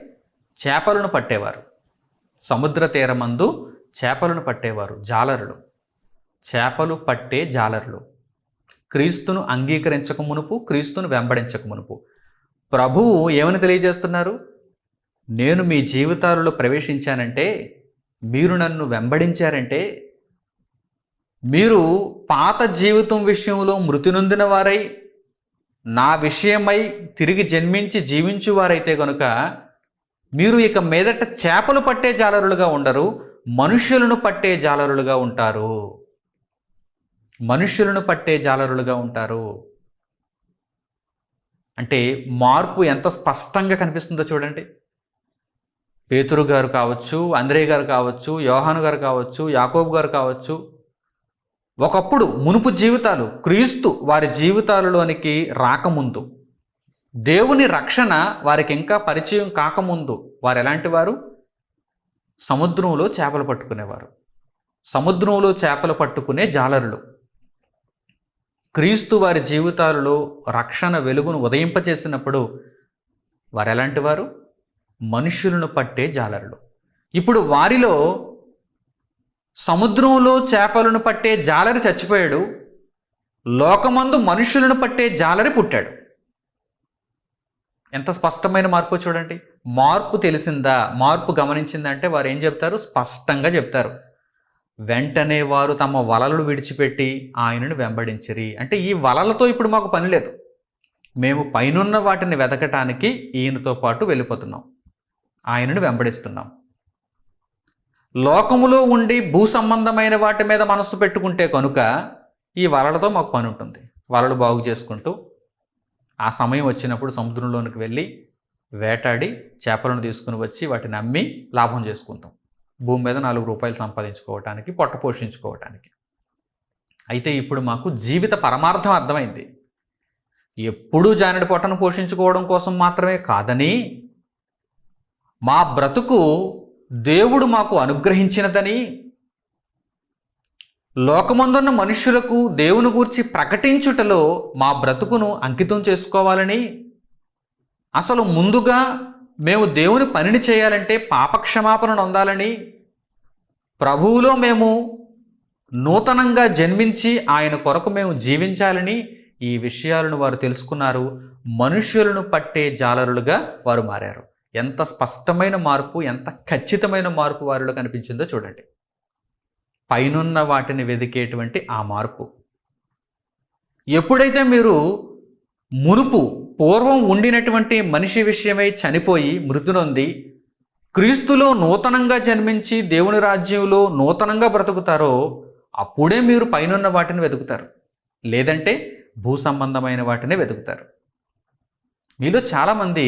చేపలను పట్టేవారు, సముద్ర తీరమందు చేపలను పట్టేవారు, జాలరులు, చేపలు పట్టే జాలరులు. క్రీస్తును అంగీకరించక మునుపు, క్రీస్తును వెంబడించక మునుపు. ప్రభువు ఏమని తెలియజేస్తున్నారు? నేను మీ జీవితాలలో ప్రవేశించానంటే, మీరు నన్ను వెంబడించారంటే, మీరు పాత జీవితం విషయంలో మృతి నొందిన వారై నా విషయమై తిరిగి జన్మించి జీవించువారైతే గనుక మీరు ఇక మీదట చేపలు పట్టే జాలరులుగా ఉండరు, మనుష్యులను పట్టే జాలరులుగా ఉంటారు. మనుష్యులను పట్టే జాలరులుగా ఉంటారు. అంటే మార్పు ఎంత స్పష్టంగా కనిపిస్తుందో చూడండి. పేతురు గారు కావచ్చు, అంద్రేయ గారు కావచ్చు, యోహాను గారు కావచ్చు, యాకోబు గారు కావచ్చు, ఒకప్పుడు మునుపు జీవితాలు క్రీస్తు వారి జీవితాలలోనికి రాకముందు, దేవుని రక్షణ వారికి ఇంకా పరిచయం కాకముందు వారు ఎలాంటి వారు? సముద్రంలో చేపలు పట్టుకునేవారు. సముద్రంలో చేపలు పట్టుకునే జాలరులు. క్రీస్తు వారి జీవితాలలో రక్షణ వెలుగును ఉదయింపచేసినప్పుడు వారు ఎలాంటి వారు? మనుష్యులను పట్టే జాలరులు. ఇప్పుడు వారిలో సముద్రంలో చేపలను పట్టే జాలరి చచ్చిపోయాడు, లోకమందు మనుష్యులను పట్టే జాలరి పుట్టాడు. ఎంత స్పష్టమైన మార్పు చూడండి. మార్పు తెలిసిందా, మార్పు గమనించిందంటే వారు ఏం చెప్తారు? స్పష్టంగా చెప్తారు. వెంటనే వారు తమ వలలు విడిచిపెట్టి ఆయనను వెంబడించిరి. అంటే ఈ వలలతో ఇప్పుడు మాకు పని లేదు, మేము పైనున్న వాటిని వెతకటానికి ఈయనతో పాటు వెళ్ళిపోతున్నాం, ఆయనను వెంబడిస్తున్నాం. లోకములో ఉండి భూ సంబంధమైన వాటి మీద మనస్సు పెట్టుకుంటే కనుక ఈ వలలతో మాకు పని ఉంటుంది. వలలు బాగు చేసుకుంటూ ఆ సమయం వచ్చినప్పుడు సముద్రంలోనికి వెళ్ళి వేటాడి చేపలను తీసుకుని వచ్చి వాటిని అమ్మి లాభం చేసుకుంటాం, భూమి మీద 4 రూపాయలు సంపాదించుకోవటానికి, పొట్ట పోషించుకోవటానికి. అయితే ఇప్పుడు మాకు జీవిత పరమార్థం అర్థమైంది. ఎప్పుడూ జానడి పొట్టను పోషించుకోవడం కోసం మాత్రమే కాదని, మా బ్రతుకు దేవుడు మాకు అనుగ్రహించినదని, లోకమందున్న మనుష్యులకు దేవుని గూర్చి ప్రకటించుటలో మా బ్రతుకును అంకితం చేసుకోవాలని, అసలు ముందుగా మేము దేవుని పనిని చేయాలంటే పాపక్షమాపణ నొందాలని, ప్రభువులో మేము నూతనంగా జన్మించి ఆయన కొరకు మేము జీవించాలని ఈ విషయాలను వారు తెలుసుకున్నారు. మనుష్యులను పట్టే జాలరులుగా వారు మారారు. ఎంత స్పష్టమైన మార్పు, ఎంత ఖచ్చితమైన మార్పు వారిలో కనిపించిందో చూడండి. పైనున్న వాటిని వెదికేటువంటి ఆ మార్పు. ఎప్పుడైతే మీరు మునుపు పూర్వం ఉండినటువంటి మనిషి విషయమై చనిపోయి మృతి నొంది క్రీస్తులో నూతనంగా జన్మించి దేవుని రాజ్యంలో నూతనంగా బ్రతుకుతారో అప్పుడే మీరు పైనున్న వాటిని వెతుకుతారు, లేదంటే భూ సంబంధమైన వాటిని వెతుకుతారు. మీలో చాలామంది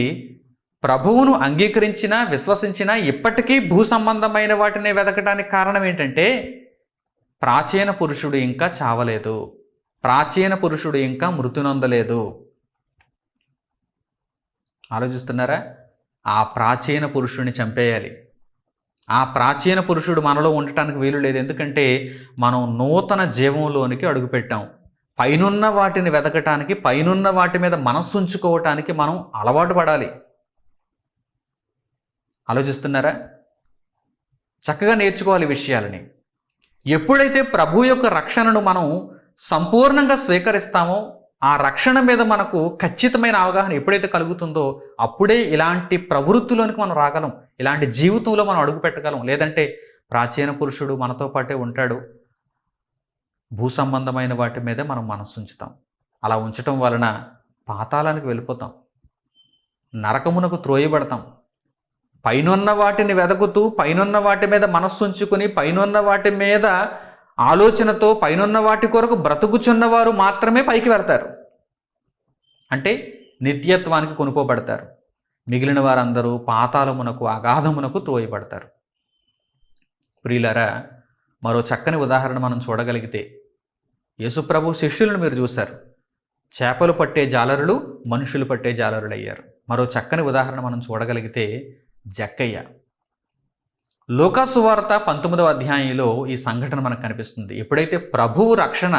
ప్రభువును అంగీకరించినా విశ్వసించినా ఇప్పటికీ భూ సంబంధమైన వాటిని వెతకడానికి కారణం ఏంటంటే ప్రాచీన పురుషుడు ఇంకా చావలేదు, ప్రాచీన పురుషుడు ఇంకా మృతి నొందలేదు. ఆలోచిస్తున్నారా? ఆ ప్రాచీన పురుషుడిని చంపేయాలి. ఆ ప్రాచీన పురుషుడు మనలో ఉండటానికి వీలు లేదు. ఎందుకంటే మనం నూతన జీవంలోనికి అడుగుపెట్టాం. పైనున్న వాటిని వెతకటానికి, పైనున్న వాటి మీద మనస్సు ఉంచుకోవటానికి మనం అలవాటు పడాలి. ఆలోచిస్తున్నారా? చక్కగా నేర్చుకోవాలి విషయాలని. ఎప్పుడైతే ప్రభు యొక్క రక్షణను మనం సంపూర్ణంగా స్వీకరిస్తామో, ఆ రక్షణ మీద మనకు ఖచ్చితమైన అవగాహన ఎప్పుడైతే కలుగుతుందో అప్పుడే ఇలాంటి ప్రవృత్తిలోనికి మనం రాగలం, ఇలాంటి జీవితంలో మనం అడుగు పెట్టగలం. లేదంటే ప్రాచీన పురుషుడు మనతో పాటే ఉంటాడు, భూ సంబంధమైన వాటి మీదే మనం మనస్సు ఉంచుతాం. అలా ఉంచటం వలన పాతాళానికి వెళ్ళిపోతాం, నరకమునకు త్రోయబడతాం. పైనున్న వాటిని వెదకుతూ పైనున్న వాటి మీద మనస్సు ఉంచుకుని పైనున్న వాటి మీద ఆలోచనతో పైనున్న వాటి కొరకు బ్రతుకుచున్నవారు మాత్రమే పైకి వెళ్తారు, అంటే నిత్యత్వానికి కొనుక్కోబడతారు. మిగిలిన వారందరూ పాతాళమునకు, అగాధమునకు త్రోయబడతారు. ప్రియులారా, మరో చక్కని ఉదాహరణ మనం చూడగలిగితే, యేసుప్రభు శిష్యులను మీరు చూశారు. చేపలు పట్టే జాలరులు మనుషులు పట్టే జాలరులు అయ్యారు. మరో చక్కని ఉదాహరణ మనం చూడగలిగితే జక్కయ్య. లూకాసు వార్త 19వ అధ్యాయంలో ఈ సంఘటన మనకు కనిపిస్తుంది. ఎప్పుడైతే ప్రభువు రక్షణ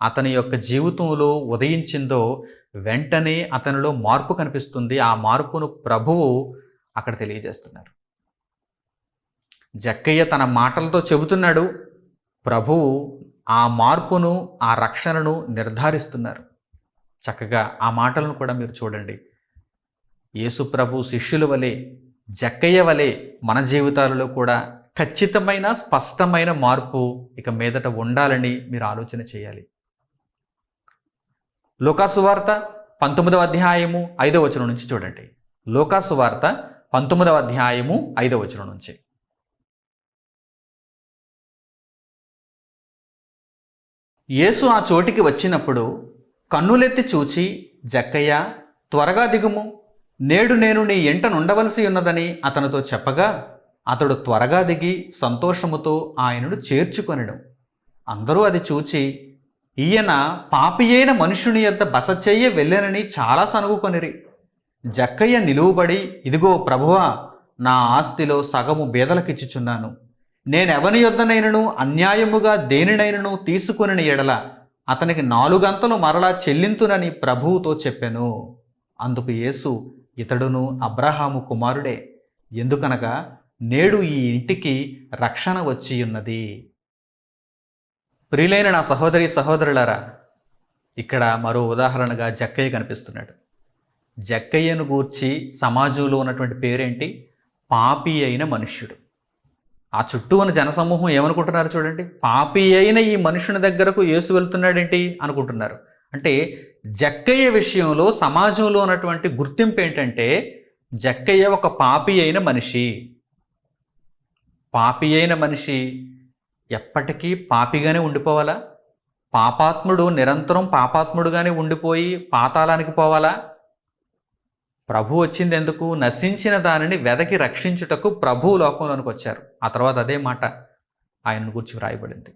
అతని యొక్క జీవితంలో ఉదయించిందో వెంటనే అతనిలో మార్పు కనిపిస్తుంది. ఆ మార్పును ప్రభువు అక్కడ తెలియజేస్తున్నారు. జక్కయ్య తన మాటలతో చెబుతున్నాడు, ప్రభువు ఆ మార్పును, ఆ రక్షణను నిర్ధారిస్తున్నారు. చక్కగా ఆ మాటలను కూడా మీరు చూడండి. యేసు ప్రభు శిష్యుల వలె, జక్కయ్య వలె మన జీవితాలలో కూడా ఖచ్చితమైన స్పష్టమైన మార్పు ఇక మీదట ఉండాలని మీరు ఆలోచన చేయాలి. లూకాసు వార్త 19వ అధ్యాయము 5వ వచనం నుంచి చూడండి. లూకాసు వార్త 19వ అధ్యాయము 5వ వచనం నుంచి. యేసు ఆ చోటికి వచ్చినప్పుడు కన్నులెత్తి చూచి, జక్కయ్య, త్వరగా దిగుము, నేడు నేను నీ ఎంట నుండవలసి ఉన్నదని అతనితో చెప్పగా, అతడు త్వరగా దిగి సంతోషముతో ఆయనను చేర్చుకొనెను. అందరూ అది చూచి, ఈయన పాపియైన మనుషుని యొద్ద బస చెయ్య వెళ్ళనని చాలా సనుగుకొనిరి. జక్కయ్య నిలువబడి, ఇదిగో ప్రభువా, నా ఆస్తిలో సగము బేదలకిచ్చుచున్నాను. నేనెవని యొద్దనైనను అన్యాయముగా దేనినైనను తీసుకుని ఎడల అతనికి 4 గంతలు మరలా చెల్లింతునని ప్రభువుతో చెప్పెను. అందుకు యేసు, ఇతడును అబ్రహాము కుమారుడే, ఎందుకనగా నేడు ఈ ఇంటికి రక్షణ వచ్చి ఉన్నది. ప్రియులైన నా సహోదరి సహోదరులారా, ఇక్కడ మరో ఉదాహరణగా జక్కయ్య కనిపిస్తున్నాడు. జక్కయ్యను గూర్చి సమాజంలో ఉన్నటువంటి పేరేంటి? పాపి అయిన మనుష్యుడు. ఆ చుట్టూ ఉన్న జనసమూహం ఏమనుకుంటున్నారు చూడండి. పాపి అయిన ఈ మనుషుని దగ్గరకు యేసు వెళ్తున్నాడేంటి అనుకుంటున్నారు. అంటే జక్కయ్య విషయంలో సమాజంలో ఉన్నటువంటి గుర్తింపు ఏంటంటే, జక్కయ్య ఒక పాపి అయిన మనిషి. పాపి అయిన మనిషి ఎప్పటికీ పాపిగానే ఉండిపోవాలా? పాపాత్ముడు నిరంతరం పాపాత్ముడుగానే ఉండిపోయి పాతాళానికి పోవాలా? ప్రభు వచ్చింది ఎందుకు? నశించిన దానిని వెదకి రక్షించుటకు ప్రభువు లోకంలోనికి వచ్చారు. ఆ తర్వాత అదే మాట ఆయనను గురించి వ్రాయబడింది.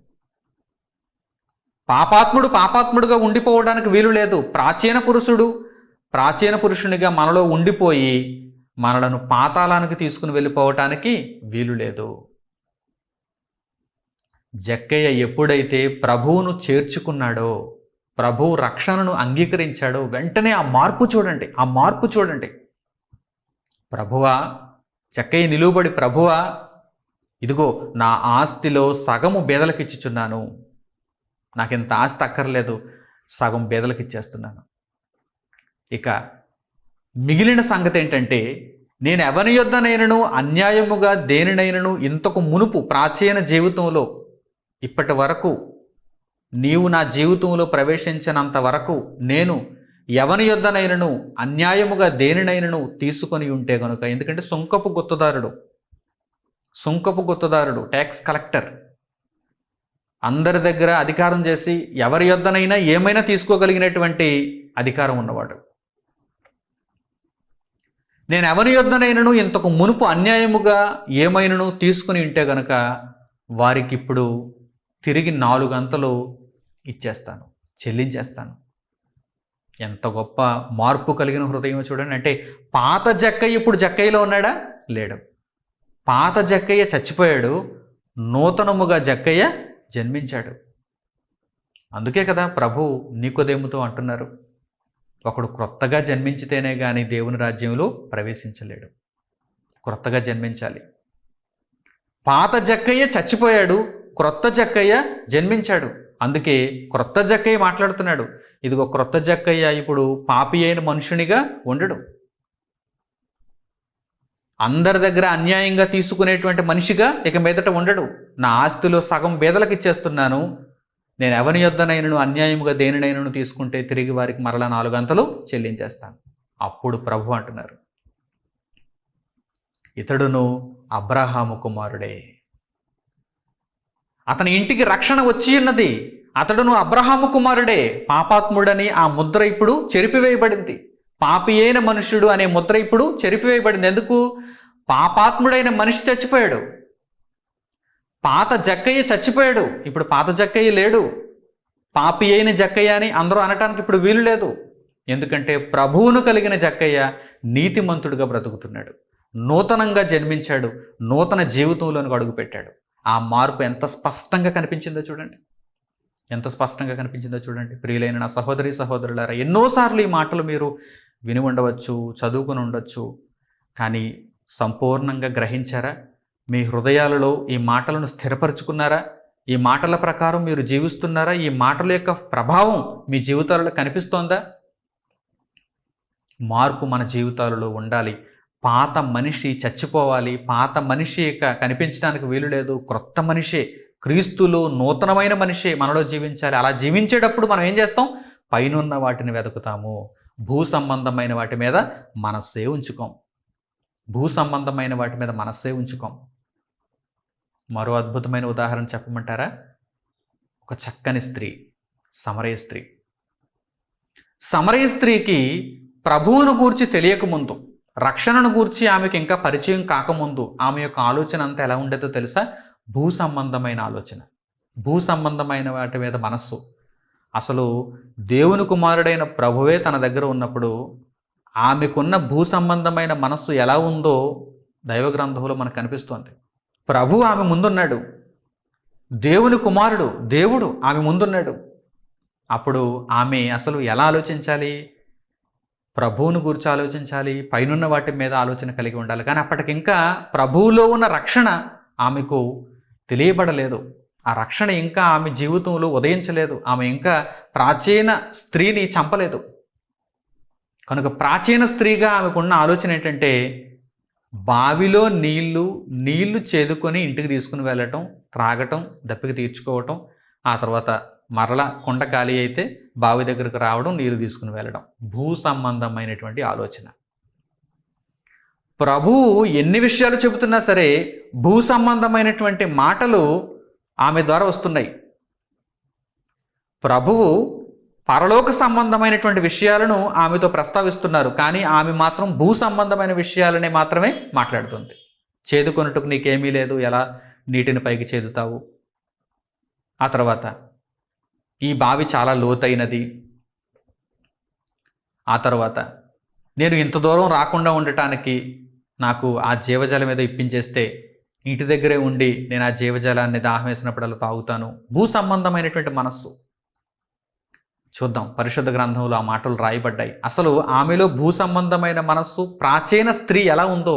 పాపాత్ముడు పాపాత్ముడుగా ఉండిపోవడానికి వీలు లేదు. ప్రాచీన పురుషునిగా మనలో ఉండిపోయి మనలను పాతాళానికి తీసుకుని వెళ్ళిపోవటానికి వీలు లేదు. జక్కయ్య ఎప్పుడైతే ప్రభువును చేర్చుకున్నాడో, ప్రభువు రక్షణను అంగీకరించాడో, వెంటనే ఆ మార్పు చూడండి. ప్రభువా, జక్కయ్య నిలువబడి, ప్రభువా, ఇదిగో నా ఆస్తిలో సగము బేదలకిచ్చుచున్నాను. నాకింత ఆస్తి అక్కర్లేదు, సగం బేదలకిచ్చేస్తున్నాను. ఇక మిగిలిన సంగతి ఏంటంటే, నేను ఎవని యొద్దనైనను అన్యాయముగా దేనినైనను ఇంతకు మునుపు ప్రాచీన జీవితంలో ఇప్పటి వరకు నీవు నా జీవితంలో ప్రవేశించినంత వరకు నేను ఎవని యొద్దనైనను అన్యాయముగా దేనినైనను తీసుకొని ఉంటే గనుక, ఎందుకంటే సుంకపు గుత్తదారుడు ట్యాక్స్ కలెక్టర్, అందరి దగ్గర అధికారం చేసి ఎవరి యొద్దనైనా ఏమైనా తీసుకోగలిగినటువంటి అధికారం ఉన్నవాడు. నేను ఎవరి యొద్దనైనను ఇంతకు మునుపు అన్యాయముగా ఏమైనను తీసుకుని ఉంటే గనుక వారికి ఇప్పుడు తిరిగి 4 గంతలు ఇచ్చేస్తాను, చెల్లించేస్తాను. ఎంత గొప్ప మార్పు కలిగిన హృదయం చూడండి. అంటే పాత జక్కయ్య ఇప్పుడు జక్కయ్యలో ఉన్నాడా? లేడు. పాత జక్కయ్య చచ్చిపోయాడు, నూతనముగా జక్కయ్య జన్మించాడు. అందుకే కదా ప్రభు నికోదేముతో అంటున్నారు, ఒకడు క్రొత్తగా జన్మించితేనే కానీ దేవుని రాజ్యంలో ప్రవేశించలేడు. క్రొత్తగా జన్మించాలి. పాత జక్కయ్య చచ్చిపోయాడు, క్రొత్త జక్కయ్య జన్మించాడు. అందుకే క్రొత్త జక్కయ్య మాట్లాడుతున్నాడు, ఇదిగో క్రొత్త జక్కయ్య ఇప్పుడు పాపి అయిన మనుషునిగా ఉండడు, అందరి దగ్గర అన్యాయంగా తీసుకునేటువంటి మనిషిగా ఇక మీదట ఉండడు. నా ఆస్తిలో సగం బేదలకు ఇచ్చేస్తున్నాను. నేను ఎవని యొద్దనైనను అన్యాయముగా దేనినైనను తీసుకుంటే తిరిగి వారికి మరలా 4 గంతలు చెల్లించేస్తాను. అప్పుడు ప్రభు అంటున్నారు, ఇతడును అబ్రహాము కుమారుడే, అతని ఇంటికి రక్షణ వచ్చి ఉన్నది. అతడును అబ్రహాము కుమారుడే. పాపాత్ముడని ఆ ముద్ర ఇప్పుడు చెరిపివేయబడింది. పాపి అయిన మనుష్యుడు అనే ముద్ర ఇప్పుడు చెరిపివేయబడింది. ఎందుకు? పాపాత్ముడైన మనిషి చచ్చిపోయాడు, పాత జక్కయ్య చచ్చిపోయాడు, ఇప్పుడు పాత జక్కయ్య లేడు. పాపి అయిన జక్కయ్య అని అందరూ అనటానికి ఇప్పుడు వీలు లేదు. ఎందుకంటే ప్రభువును కలిగిన జక్కయ్య నీతిమంతుడుగా బ్రతుకుతున్నాడు, నూతనంగా జన్మించాడు, నూతన జీవితంలోనికి అడుగుపెట్టాడు. ఆ మార్పు ఎంత స్పష్టంగా కనిపించిందో చూడండి. ప్రియులైన నా సహోదరి సహోదరులారా, ఎన్నోసార్లు ఈ మాటలు మీరు విని ఉండవచ్చు, చదువుకుని ఉండొచ్చు, కానీ సంపూర్ణంగా గ్రహించారా? మీ హృదయాలలో ఈ మాటలను స్థిరపరచుకున్నారా? ఈ మాటల ప్రకారం మీరు జీవిస్తున్నారా? ఈ మాటల యొక్క ప్రభావం మీ జీవితాలలో కనిపిస్తోందా? మార్పు మన జీవితాలలో ఉండాలి. పాత మనిషి చచ్చిపోవాలి. పాత మనిషి ఇక కనిపించడానికి వీలు లేదు. క్రొత్త మనిషే, క్రీస్తులో నూతనమైన మనిషే మనలో జీవించాలి. అలా జీవించేటప్పుడు మనం ఏం చేస్తాం? పైనున్న వాటిని వెతుకుతాము. భూ సంబంధమైన వాటి మీద మనస్సే ఉంచుకోం. భూ సంబంధమైన వాటి మీద మనస్సే ఉంచుకోం. మరో అద్భుతమైన ఉదాహరణ చెప్పమంటారా? ఒక చక్కని స్త్రీ, సమరయ స్త్రీ. సమరయ స్త్రీకి ప్రభువును గూర్చి తెలియకముందు, రక్షణను గూర్చి ఆమెకు ఇంకా పరిచయం కాకముందు ఆమె యొక్క ఆలోచన అంతా ఎలా ఉండేదో తెలుసా? భూ సంబంధమైన ఆలోచన, భూ సంబంధమైన వాటి మీద మనస్సు. అసలు దేవుని కుమారుడైన ప్రభువే తన దగ్గర ఉన్నప్పుడు ఆమెకున్న భూ సంబంధమైన మనస్సు ఎలా ఉందో దైవ గ్రంథంలో మనకు కనిపిస్తోంది. ప్రభు ఆమె ముందున్నాడు, దేవుని కుమారుడు దేవుడు ఆమె ముందున్నాడు. అప్పుడు ఆమె అసలు ఎలా ఆలోచించాలి? ప్రభువును గురించి ఆలోచించాలి, పైనున్న వాటి మీద ఆలోచన కలిగి ఉండాలి. కానీ అప్పటికింకా ప్రభువులో ఉన్న రక్షణ ఆమెకు తెలియబడలేదు. ఆ రక్షణ ఇంకా ఆమె జీవితంలో ఉదయించలేదు. ఆమె ఇంకా ప్రాచీన స్త్రీని చంపలేదు. కనుక ప్రాచీన స్త్రీగా ఆమెకున్న ఆలోచన ఏంటంటే, బావిలో నీళ్లు చేదుకొని ఇంటికి తీసుకుని వెళ్ళటం, త్రాగటం, దప్పిక తీర్చుకోవటం, ఆ తర్వాత మరల కుండ ఖాళీ అయితే బావి దగ్గరకు రావడం, నీరు తీసుకుని వెళ్ళడం. భూ సంబంధమైనటువంటి ఆలోచన. ప్రభువు ఎన్ని విషయాలు చెబుతున్నా సరే భూ సంబంధమైనటువంటి మాటలు ఆమె ద్వారా వస్తున్నాయి. ప్రభువు పరలోక సంబంధమైనటువంటి విషయాలను ఆమెతో ప్రస్తావిస్తున్నారు, కానీ ఆమె మాత్రం భూ సంబంధమైన విషయాలనే మాత్రమే మాట్లాడుతుంది. చేదుకొనుటకు నీకేమీ లేదు, ఎలా నీటిని పైకి చేదుతావు? ఆ తర్వాత ఈ బావి చాలా లోతైనది. ఆ తర్వాత నేను ఇంత దూరం రాకుండా ఉండటానికి నాకు ఆ జీవజలం ఏదో ఇప్పించేస్తే ఇంటి దగ్గరే ఉండి నేను ఆ జీవజలాన్ని దాహం వేసినప్పుడల్లా తాగుతాను. భూ సంబంధమైనటువంటి మనస్సు. చూద్దాం, పరిశుద్ధ గ్రంథంలో ఆ మాటలు రాయబడ్డాయి. అసలు ఆమెలో భూ సంబంధమైన మనస్సు, ప్రాచీన స్త్రీ ఎలా ఉందో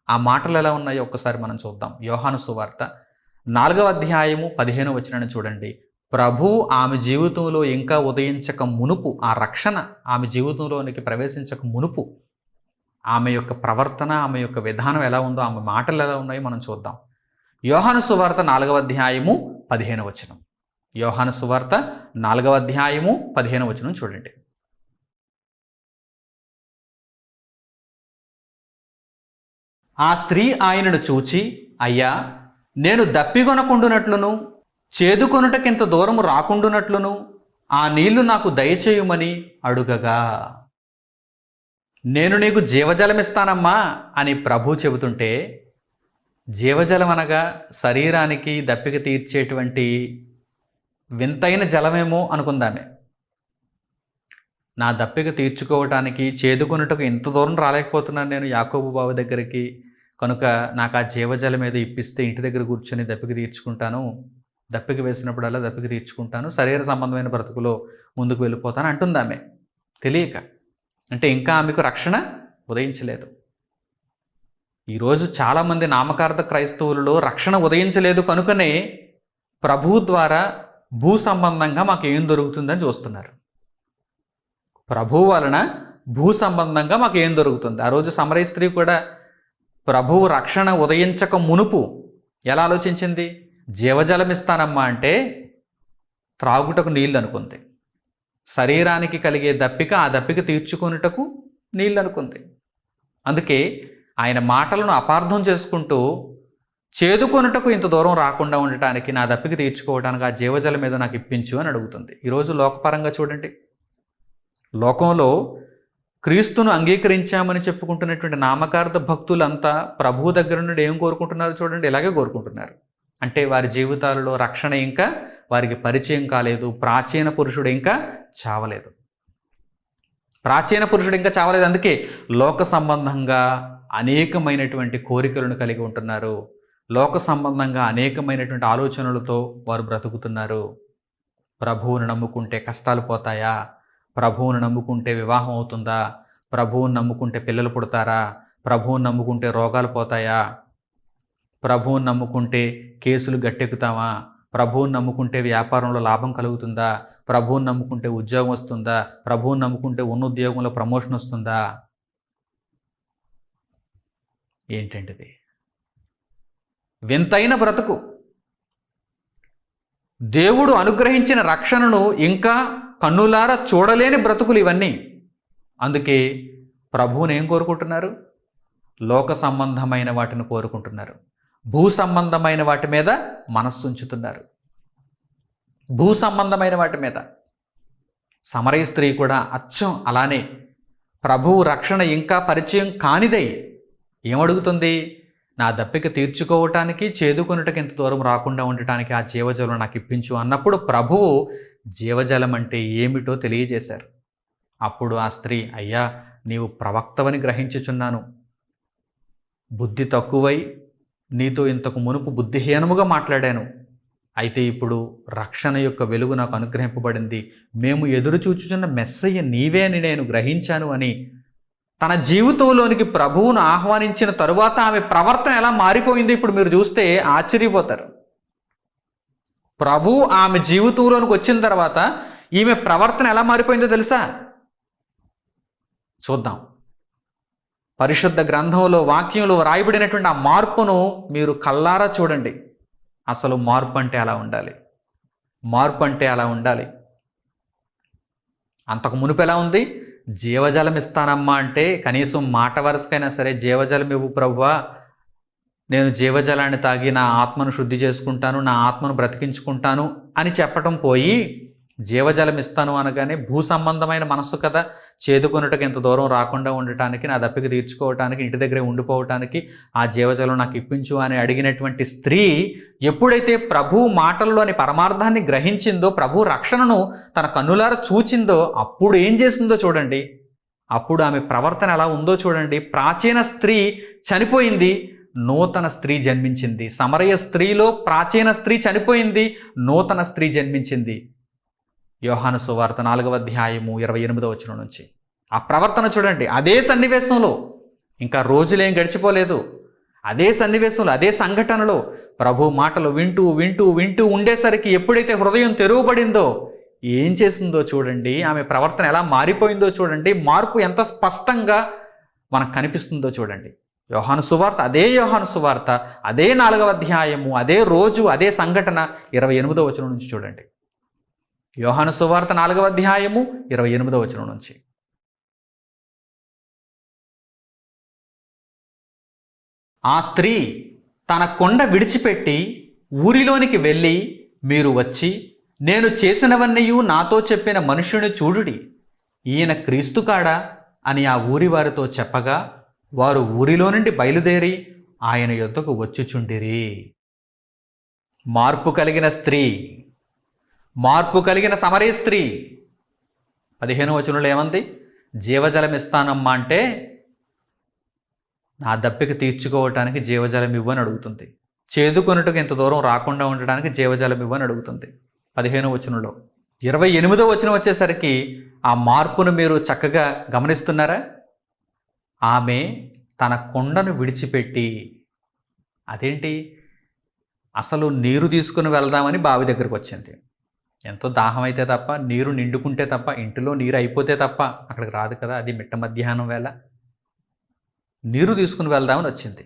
ఆ మాటలు ఎలా ఉన్నాయో ఒక్కసారి మనం చూద్దాం. యోహాను సువార్త 4వ అధ్యాయము 15వ వచనాన్ని చూడండి. ప్రభు ఆమె జీవితంలో ఇంకా ఉదయించక మునుపు, ఆ రక్షణ ఆమె జీవితంలోనికి ప్రవేశించక మునుపు ఆమె యొక్క ప్రవర్తన, ఆమె యొక్క విధానం ఎలా ఉందో, ఆమె మాటలు ఎలా ఉన్నాయో మనం చూద్దాం. యోహాను సువార్త 4వ అధ్యాయము 15వ వచనం. యోహాను సువార్త 4వ అధ్యాయము 15వ వచనం చూడండి. ఆ స్త్రీ ఆయనను చూచి, అయ్యా, నేను దప్పిగొనకుండునట్లును చేదుకొనుటకింత దూరం రాకుండునట్లును ఆ నీళ్లు నాకు దయచేయుమని అడుగగా, నేను నీకు జీవజలమిస్తానమ్మా అని ప్రభు చెబుతుంటే, జీవజలం అనగా శరీరానికి దప్పిక తీర్చేటువంటి వింతైన జలమేమో అనుకుందామే. నా దప్పిక తీర్చుకోవటానికి చేదుకొనుటకు ఇంత దూరం రాలేకపోతున్నాను నేను యాకోబు బావి దగ్గరికి, కనుక నాకు ఆ జీవజలం ఏదో ఇప్పిస్తే ఇంటి దగ్గర కూర్చొని దప్పిక తీర్చుకుంటాను, దప్పిక వేసినప్పుడల్లా దప్పిక తీర్చుకుంటాను, శరీర సంబంధమైన బ్రతుకులో ముందుకు వెళ్ళిపోతాను అంటుంది ఆమె తెలియక. అంటే ఇంకా ఆమెకు రక్షణ ఉదయించలేదు. ఈరోజు చాలామంది నామకార్థ క్రైస్తవులలో రక్షణ ఉదయించలేదు కనుకనే ప్రభువు ద్వారా భూ సంబంధంగా మాకు ఏం దొరుకుతుందని చూస్తున్నారు. ప్రభువు వలన భూ సంబంధంగా మాకు ఏం దొరుకుతుంది? ఆ రోజు సమరయ స్త్రీ కూడా ప్రభువు రక్షణ ఉదయించక మునుపు ఎలా ఆలోచించింది? జీవజలం ఇస్తానమ్మా అంటే త్రాగుటకు నీళ్ళు అనుకుంది. శరీరానికి కలిగే దప్పిక, ఆ దప్పిక తీర్చుకొనుటకు నీళ్ళు అనుకుంది. అందుకే ఆయన మాటలను అపార్థం చేసుకుంటూ చేదుకొనుటకు ఇంత దూరం రాకుండా ఉండటానికి, నా దప్పిక తీర్చుకోవడానికి ఆ జీవజలం మీద నాకు ఇప్పించు అని అడుగుతుంది. ఈరోజు లోకపరంగా చూడండి, లోకంలో క్రీస్తును అంగీకరించామని చెప్పుకుంటున్నటువంటి నామకార్థ భక్తులంతా ప్రభువు దగ్గర నుండి ఏం కోరుకుంటున్నారు చూడండి, ఇలాగే కోరుకుంటున్నారు. అంటే వారి జీవితాలలో రక్షణ ఇంకా వారికి పరిచయం కాలేదు. ప్రాచీన పురుషుడు ఇంకా చావలేదు. అందుకే లోక సంబంధంగా అనేకమైనటువంటి కోరికలను కలిగి ఉంటున్నారు. లోక సంబంధంగా అనేకమైనటువంటి ఆలోచనలతో వారు బ్రతుకుతున్నారు. ప్రభువును నమ్ముకుంటే కష్టాలు పోతాయా? ప్రభువును నమ్ముకుంటే వివాహం అవుతుందా? ప్రభువును నమ్ముకుంటే పిల్లలు పుడతారా? ప్రభువును నమ్ముకుంటే రోగాలు పోతాయా? ప్రభువును నమ్ముకుంటే కేసులు గట్టెక్కుతామా? ప్రభువుని నమ్ముకుంటే వ్యాపారంలో లాభం కలుగుతుందా? ప్రభువుని నమ్ముకుంటే ఉద్యోగం వస్తుందా? ప్రభువుని నమ్ముకుంటే ఉన్న ఉద్యోగంలో ప్రమోషన్ వస్తుందా? ఏంటంటిది? వింతైన బ్రతుకు. దేవుడు అనుగ్రహించిన రక్షణను ఇంకా కన్నులారా చూడలేని బ్రతుకులు ఇవన్నీ. అందుకే ప్రభువుని ఏం కోరుకుంటున్నారు? లోక సంబంధమైన వాటిని కోరుకుంటున్నారు. భూ సంబంధమైన వాటి మీద మనస్సు ఉంచుతున్నారు. భూ సంబంధమైన వాటి మీద. సమరయ స్త్రీ కూడా అచ్చం అలానే ప్రభువు రక్షణ ఇంకా పరిచయం కానిదై ఏమడుగుతుంది? నా దప్పిక తీర్చుకోవటానికి, చేదుకొనుటకి ఇంత దూరం రాకుండా ఉండటానికి ఆ జీవజలం నాకు ఇప్పించు అన్నప్పుడు ప్రభువు జీవజలం అంటే ఏమిటో తెలియజేశారు. అప్పుడు ఆ స్త్రీ, అయ్యా నీవు ప్రవక్తవని గ్రహించుచున్నాను. బుద్ధి తక్కువై నీతో ఇంతకు మునుపు బుద్ధిహీనముగా మాట్లాడాను. అయితే ఇప్పుడు రక్షణ యొక్క వెలుగు నాకు అనుగ్రహింపబడింది. మేము ఎదురు చూచుచున్న మెస్సయ్య నీవే అని నేను గ్రహించాను అని తన జీవితంలోనికి ప్రభువును ఆహ్వానించిన తరువాత ఆమె ప్రవర్తన ఎలా మారిపోయిందో ఇప్పుడు మీరు చూస్తే ఆశ్చర్యపోతారు. ప్రభువు ఆమె జీవితంలోనికి వచ్చిన తర్వాత ఈమె ప్రవర్తన ఎలా మారిపోయిందో తెలుసా? చూద్దాం. పరిశుద్ధ గ్రంథంలో వాక్యంలో రాయబడినటువంటి ఆ మార్పును మీరు కల్లారా చూడండి. అసలు మార్పు అంటే అలా ఉండాలి. మార్పు అంటే అలా ఉండాలి. అంతకు మునుపు ఎలా ఉంది? జీవజలం ఇస్తానమ్మా అంటే కనీసం మాట వరుసకైనా సరే జీవజలం ఇవ్వు ప్రభువా, నేను జీవజలాన్ని తాగి నా ఆత్మను శుద్ధి చేసుకుంటాను, నా ఆత్మను బ్రతికించుకుంటాను అని చెప్పటం పోయి, జీవజలం ఇస్తాను అనగానే భూ సంబంధమైన మనస్సు కదా, చేదుకొనుటకు ఎంత దూరం రాకుండా ఉండటానికి, నా దప్పిక తీర్చుకోవటానికి, ఇంటి దగ్గరే ఉండిపోవటానికి ఆ జీవజలం నాకు ఇప్పించు అని అడిగినటువంటి స్త్రీ ఎప్పుడైతే ప్రభు మాటల్లోని పరమార్థాన్ని గ్రహించిందో, ప్రభు రక్షణను తన కన్నులారా చూచిందో, అప్పుడు ఏం చేసిందో చూడండి. అప్పుడు ఆమె ప్రవర్తన ఎలా ఉందో చూడండి. ప్రాచీన స్త్రీ చనిపోయింది, నూతన స్త్రీ జన్మించింది. సమరయ స్త్రీలో ప్రాచీన స్త్రీ చనిపోయింది, నూతన స్త్రీ జన్మించింది. యోహాను సువార్త 4వ అధ్యాయము 28వ వచనం నుంచి ఆ ప్రవర్తన చూడండి. అదే సన్నివేశంలో, ఇంకా రోజులేం గడిచిపోలేదు, అదే సన్నివేశంలో, అదే సంఘటనలో ప్రభు మాటలు వింటూ వింటూ వింటూ ఉండేసరికి ఎప్పుడైతే హృదయం తెరవబడిందో ఏం చేసిందో చూడండి. ఆమె ప్రవర్తన ఎలా మారిపోయిందో చూడండి. మార్పు ఎంత స్పష్టంగా మనకు కనిపిస్తుందో చూడండి. యోహాను సువార్త, అదే యోహాను సువార్త, అదే 4వ అధ్యాయము, అదే రోజు, అదే సంఘటన 28వ వచనం నుంచి చూడండి. యోహాను సువార్త 4వ అధ్యాయము 28వ వచనం నుంచి. ఆ స్త్రీ తన కొండ విడిచిపెట్టి ఊరిలోనికి వెళ్ళి, మీరు వచ్చి నేను చేసినవన్నీ నాతో చెప్పిన మనుష్యుని చూడుడి, ఈయన క్రీస్తు కాడా అని ఆ ఊరి వారితో చెప్పగా, వారు ఊరిలో నుండి బయలుదేరి ఆయన యొద్దకు వచ్చుచుండిరి. మార్పు కలిగిన స్త్రీ, మార్పు కలిగిన సమరయ స్త్రీ. 15వ వచనంలో ఏమంది? జీవజలం ఇస్తానమ్మా అంటే నా దప్పిక తీర్చుకోవటానికి జీవజలం ఇవ్వని అడుగుతుంది. చేదుకొనుటకు ఇంత దూరం రాకుండా ఉండడానికి జీవజలం ఇవ్వని అడుగుతుంది 15వ వచనంలో. 28వ వచనం వచ్చేసరికి ఆ మార్పును మీరు చక్కగా గమనిస్తున్నారా? ఆమె తన కొండను విడిచిపెట్టి, అదేంటి, అసలు నీరు తీసుకుని వెళ్దామని బావి దగ్గరకు వచ్చింది. ఎంతో దాహం అయితే తప్ప, నీరు నిండుకుంటే తప్ప, ఇంటిలో నీరు అయిపోతే తప్ప అక్కడికి రాదు కదా. అది మిట్ట మధ్యాహ్నం వేళ నీరు తీసుకుని వెళ్దామని వచ్చింది.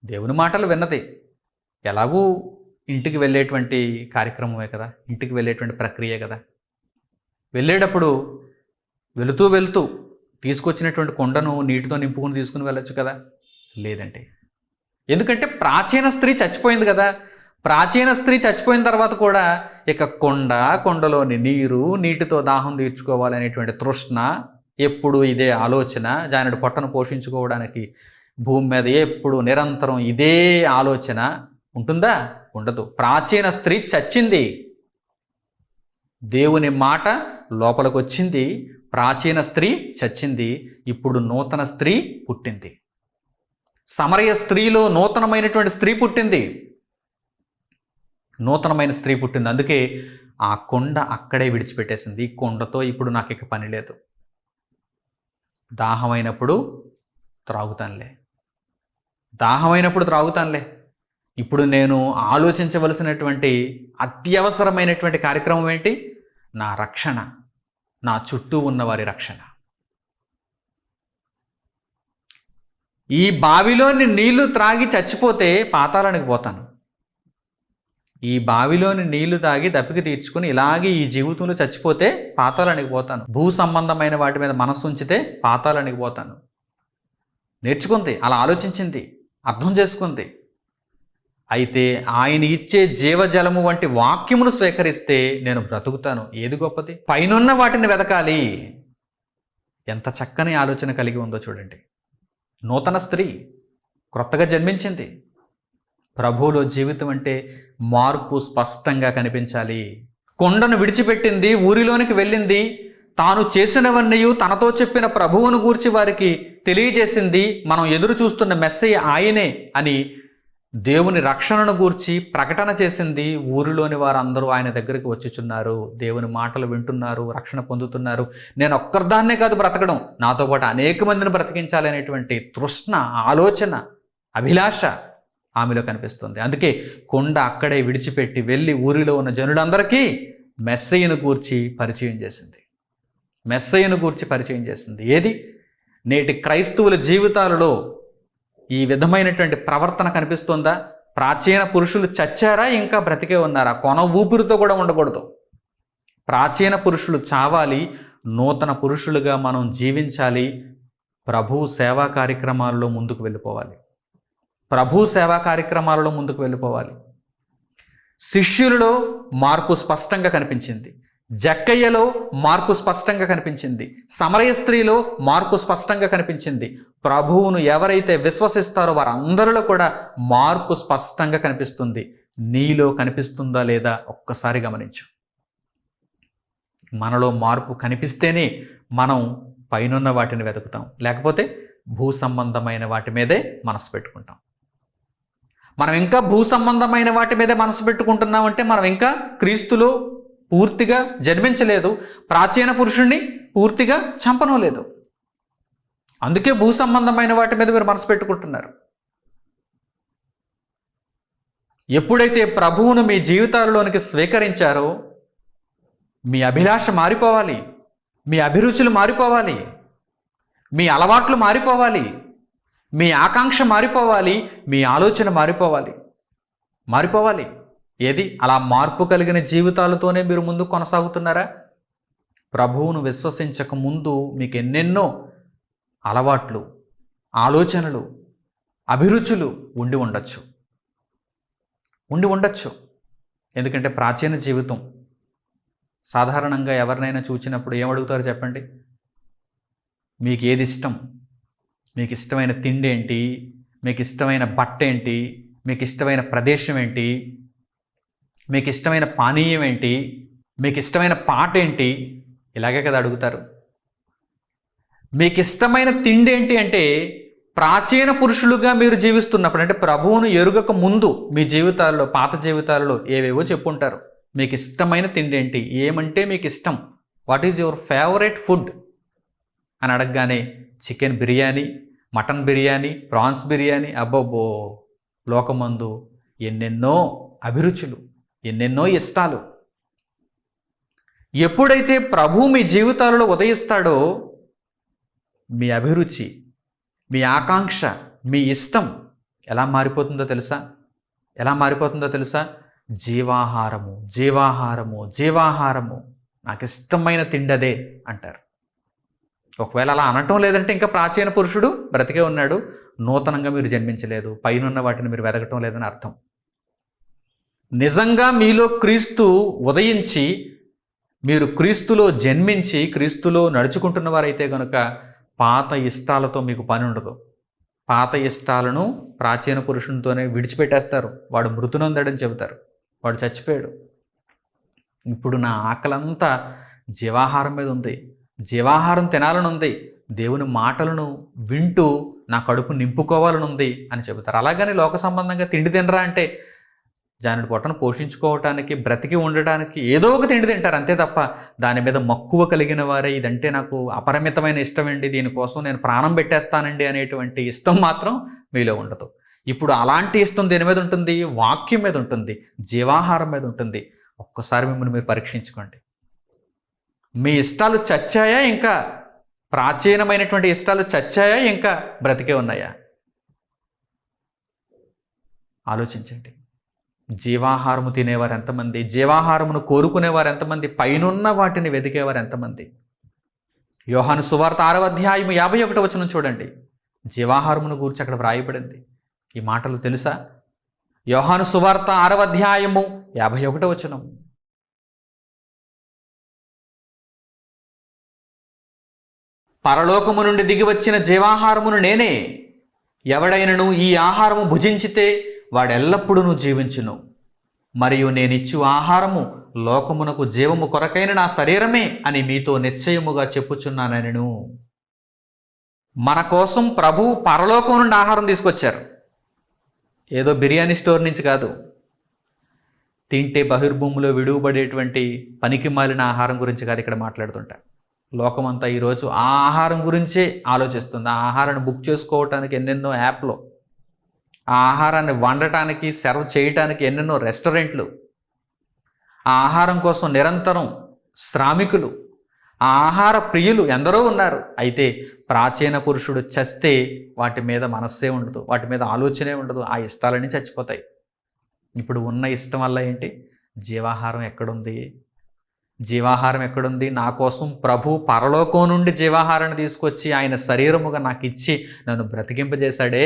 దేవుని మాటలు విన్నది. ఎలాగూ ఇంటికి వెళ్ళేటువంటి కార్యక్రమమే కదా, ఇంటికి వెళ్ళేటువంటి ప్రక్రియ కదా. వెళ్ళేటప్పుడు వెళుతూ వెళుతూ తీసుకొచ్చినటువంటి కొండను నీటితో నింపుకుని తీసుకుని వెళ్ళొచ్చు కదా. లేదండి. ఎందుకంటే ప్రాచీన స్త్రీ చచ్చిపోయింది కదా. ప్రాచీన స్త్రీ చచ్చిపోయిన తర్వాత కూడా ఇక కొండలోని నీరు, నీటితో దాహం తీర్చుకోవాలనేటువంటి తృష్ణ, ఎప్పుడు ఇదే ఆలోచన, జానుడి పొట్టను పోషించుకోవడానికి భూమి మీద ఎప్పుడు నిరంతరం ఇదే ఆలోచన ఉంటుందా? ఉండదు. ప్రాచీన స్త్రీ చచ్చింది. దేవుని మాట లోపలికి వచ్చింది. ప్రాచీన స్త్రీ చచ్చింది. ఇప్పుడు నూతన స్త్రీ పుట్టింది. సమరయ స్త్రీలో నూతనమైనటువంటి స్త్రీ పుట్టింది. నూతనమైన స్త్రీ పుట్టింది. అందుకే ఆ కొండ అక్కడే విడిచిపెట్టేసింది. ఈ కొండతో ఇప్పుడు నాకు ఇక పని లేదు. దాహమైనప్పుడు త్రాగుతానులే, దాహమైనప్పుడు త్రాగుతానులే, ఇప్పుడు నేను ఆలోచించవలసినటువంటి అత్యవసరమైనటువంటి కార్యక్రమం ఏంటి? నా రక్షణ, నా చుట్టూ ఉన్న వారి రక్షణ. ఈ బావిలోని నీళ్లు త్రాగి చచ్చిపోతే పాతాళానికి పోతాను. ఈ బావిలోని నీళ్లు తాగి దప్పిక తీర్చుకుని ఇలాగే ఈ జీవితంలో చచ్చిపోతే పాతాళానికి పోతాను. భూ సంబంధమైన వాటి మీద మనసు ఉంచితే పాతాళానికి పోతాను. నేర్చుకుంది, అలా ఆలోచించింది, అర్థం చేసుకుంది. అయితే ఆయన ఇచ్చే జీవజలము వంటి వాక్యమును స్వీకరిస్తే నేను బ్రతుకుతాను. ఏది గొప్పది? పైనున్న వాటిని వెతకాలి. ఎంత చక్కని ఆలోచన కలిగి ఉందో చూడండి. నూతన స్త్రీ క్రొత్తగా జన్మించింది. ప్రభువులో జీవితం అంటే మార్పు స్పష్టంగా కనిపించాలి. కొండను విడిచిపెట్టింది, ఊరిలోనికి వెళ్ళింది, తాను చేసినవన్నీ తనతో చెప్పిన ప్రభువును గూర్చి వారికి తెలియజేసింది. మనం ఎదురు చూస్తున్న మెస్సయ్య ఆయనే అని దేవుని రక్షణను గూర్చి ప్రకటన చేసింది. ఊరిలోని వారందరూ ఆయన దగ్గరికి వచ్చుచున్నారు, దేవుని మాటలు వింటున్నారు, రక్షణ పొందుతున్నారు. నేను ఒక్కరిదాన్నే కాదు బ్రతకడం, నాతో పాటు అనేక మందిని బ్రతికించాలి అనేటువంటి తృష్ణ, ఆలోచన, అభిలాష ఆమెలో కనిపిస్తుంది. అందుకే కొండ అక్కడే విడిచిపెట్టి వెళ్ళి ఊరిలో ఉన్న జనులందరికీ మెస్సయ్యను గూర్చి పరిచయం చేసింది. మెస్సయ్యను గూర్చి పరిచయం చేసింది. ఏది? నేటి క్రైస్తవుల జీవితాలలో ఈ విధమైనటువంటి ప్రవర్తన కనిపిస్తుందా? ప్రాచీన పురుషులు చచ్చారా, ఇంకా బ్రతికే ఉన్నారా? కొన ఊపిరితో కూడా ఉండకూడదు. ప్రాచీన పురుషులు చావాలి, నూతన పురుషులుగా మనం జీవించాలి. ప్రభు సేవా కార్యక్రమాలలో ముందుకు వెళ్ళిపోవాలి. ప్రభు సేవా కార్యక్రమాలలో ముందుకు వెళ్ళిపోవాలి. శిష్యులలో మార్పు స్పష్టంగా కనిపించింది. జక్కయ్యలో మార్పు స్పష్టంగా కనిపించింది. సమరయ స్త్రీలో మార్పు స్పష్టంగా కనిపించింది. ప్రభువును ఎవరైతే విశ్వసిస్తారో వారందరిలో కూడా మార్పు స్పష్టంగా కనిపిస్తుంది. నీలో కనిపిస్తుందా లేదా ఒక్కసారి గమనించు. మనలో మార్పు కనిపిస్తేనే మనం పైనున్న వాటిని వెతుకుతాం, లేకపోతే భూ సంబంధమైన వాటి మీదే మనసు పెట్టుకుంటాం. మనం ఇంకా భూ సంబంధమైన వాటి మీదే మనసు పెట్టుకుంటున్నామంటే మనం ఇంకా క్రీస్తులో పూర్తిగా జన్మించలేదు, ప్రాచీన పురుషుణ్ణి పూర్తిగా చంపడం లేదు. అందుకే భూ సంబంధమైన వాటి మీద మీరు మనసు పెట్టుకుంటున్నారు. ఎప్పుడైతే ప్రభువును మీ జీవితాలలోనికి స్వీకరించారో మీ అభిలాష మారిపోవాలి, మీ అభిరుచులు మారిపోవాలి, మీ అలవాట్లు మారిపోవాలి, మీ ఆకాంక్ష మారిపోవాలి, మీ ఆలోచన మారిపోవాలి. ఏది? అలా మార్పు కలిగిన జీవితాలతోనే మీరు ముందు కొనసాగుతున్నారా? ప్రభువును విశ్వసించక ముందు మీకు ఎన్నెన్నో అలవాట్లు, ఆలోచనలు, అభిరుచులు ఉండి ఉండొచ్చు. ఎందుకంటే ప్రాచీన జీవితం సాధారణంగా ఎవరినైనా చూచినప్పుడు ఏమడుగుతారో చెప్పండి? మీకు ఏది ఇష్టం? మీకు ఇష్టమైన తిండి ఏంటి? మీకు ఇష్టమైన బట్ట ఏంటి? మీకు ఇష్టమైన ప్రదేశం ఏంటి? మీకు ఇష్టమైన పానీయం ఏంటి? మీకు ఇష్టమైన పాట ఏంటి? ఇలాగే కదా అడుగుతారు. మీకు ఇష్టమైన తిండి ఏంటి అంటే ప్రాచీన పురుషులుగా మీరు జీవిస్తున్నప్పుడు, అంటే ప్రభువును ఎరుగక ముందు మీ జీవితాల్లో, పాత జీవితాలలో ఏవేవో చెప్పుంటారు. మీకు ఇష్టమైన తిండి ఏంటి? ఏమంటే మీకు ఇష్టం? What is your favourite food అని అడగగానే chicken biryani, mutton biryani, prawns biryani, అబ్బబ్బో, లోకమందు ఎన్నెన్నో అభిరుచులు, ఎన్నెన్నో ఇష్టాలు. ఎప్పుడైతే ప్రభు మీ జీవితాలలో ఉదయిస్తాడో మీ అభిరుచి, మీ ఆకాంక్ష, మీ ఇష్టం ఎలా మారిపోతుందో తెలుసా? జీవాహారము, నాకు ఇష్టమైన తిండదే అంటారు. ఒకవేళ అలా అనటం లేదంటే ఇంకా ప్రాచీన పురుషుడు బ్రతికే ఉన్నాడు, నూతనంగా మీరు జన్మించలేదు, పైనున్న వాటిని మీరు వెతకటం లేదని అర్థం. నిజంగా మీలో క్రీస్తు ఉదయించి మీరు క్రీస్తులో జన్మించి క్రీస్తులో నడుచుకుంటున్న వారైతే కనుక పాత ఇష్టాలతో మీకు పని ఉండదు. పాత ఇష్టాలను ప్రాచీన పురుషునితోనే విడిచిపెట్టేస్తారు. వాడు మృతునొందాడని చెబుతారు, వాడు చచ్చిపోయాడు. ఇప్పుడు నా ఆకలంతా జీవాహారం మీద ఉంది, జీవాహారం తినాలని ఉంది, దేవుని మాటలను వింటూ నా కడుపు నింపుకోవాలని ఉంది అని చెబుతారు. అలాగని లోక సంబంధంగా తిండి తినరా అంటే జానుడి పొట్టను పోషించుకోవటానికి, బ్రతికి ఉండటానికి ఏదో ఒక తిండి తింటారు అంతే తప్ప దాని మీద మక్కువ కలిగిన వారే ఇదంటే నాకు అపరిమితమైన ఇష్టం అండి, దీనికోసం నేను ప్రాణం పెట్టేస్తానండి అనేటువంటి ఇష్టం మాత్రం మీలో ఉండదు. ఇప్పుడు అలాంటి ఇష్టం దేని మీద ఉంటుంది? వాక్యం మీద ఉంటుంది, జీవాహారం మీద ఉంటుంది. ఒక్కసారి మిమ్మల్ని మీరు పరీక్షించుకోండి. మీ ఇష్టాలు చచ్చాయా? ఇంకా ప్రాచీనమైనటువంటి ఇష్టాలు చచ్చాయా? ఇంకా బ్రతికే ఉన్నాయా? ఆలోచించండి. జీవాహారము తినేవారు ఎంతమంది? జీవాహారమును కోరుకునేవారు ఎంతమంది? పైనున్న వాటిని వెతికేవారు ఎంతమంది? యోహాను సువార్త 6వ అధ్యాయం 51వ వచనం చూడండి. జీవాహారమును గురించి అక్కడ వ్రాయబడింది. ఈ మాటలు తెలుసా? యోహాను సువార్త 6వ అధ్యాయము 51వ వచనం. పరలోకము నుండి దిగి వచ్చిన జీవాహారమును నేనే. ఎవడైనను ఈ ఆహారము భుజించితే వాడెల్లప్పుడూ జీవించును. మరియు నేనిచ్చు ఆహారము లోకమునకు జీవము కొరకైన నా శరీరమే అని మీతో నిశ్చయముగా చెప్పుచున్నానెను. మన కోసం ప్రభువు పరలోకం నుండి ఆహారం తీసుకొచ్చారు. ఏదో బిర్యానీ స్టోర్ నుంచి కాదు. తింటే బహిర్భూమిలో విడువబడేటువంటి పనికి మాలిన ఆహారం గురించి కాదు ఇక్కడ మాట్లాడుతుంటా. లోకమంతా ఈరోజు ఆ ఆహారం గురించే ఆలోచిస్తుంది. ఆ ఆహారాన్ని బుక్ చేసుకోవటానికి ఎన్నెన్నో యాప్లు, ఆ ఆహారాన్ని వండటానికి సర్వ్ చేయటానికి ఎన్నెన్నో రెస్టారెంట్లు, ఆ ఆహారం కోసం నిరంతరం శ్రామికులు, ఆ ఆహార ప్రియులు ఎందరో ఉన్నారు. అయితే ప్రాచీన పురుషుడు చస్తే వాటి మీద మనస్సే ఉండదు, వాటి మీద ఆలోచనే ఉండదు. ఆ ఇష్టాలన్నీ చచ్చిపోతాయి. ఇప్పుడు ఉన్న ఇష్టం వల్ల ఏంటి? జీవాహారం ఎక్కడుంది? జీవాహారం ఎక్కడుంది? నా కోసం ప్రభు పరలోకం నుండి జీవాహారాన్ని తీసుకొచ్చి ఆయన శరీరముగా నాకు ఇచ్చి నన్ను బ్రతికింపజేశాడే.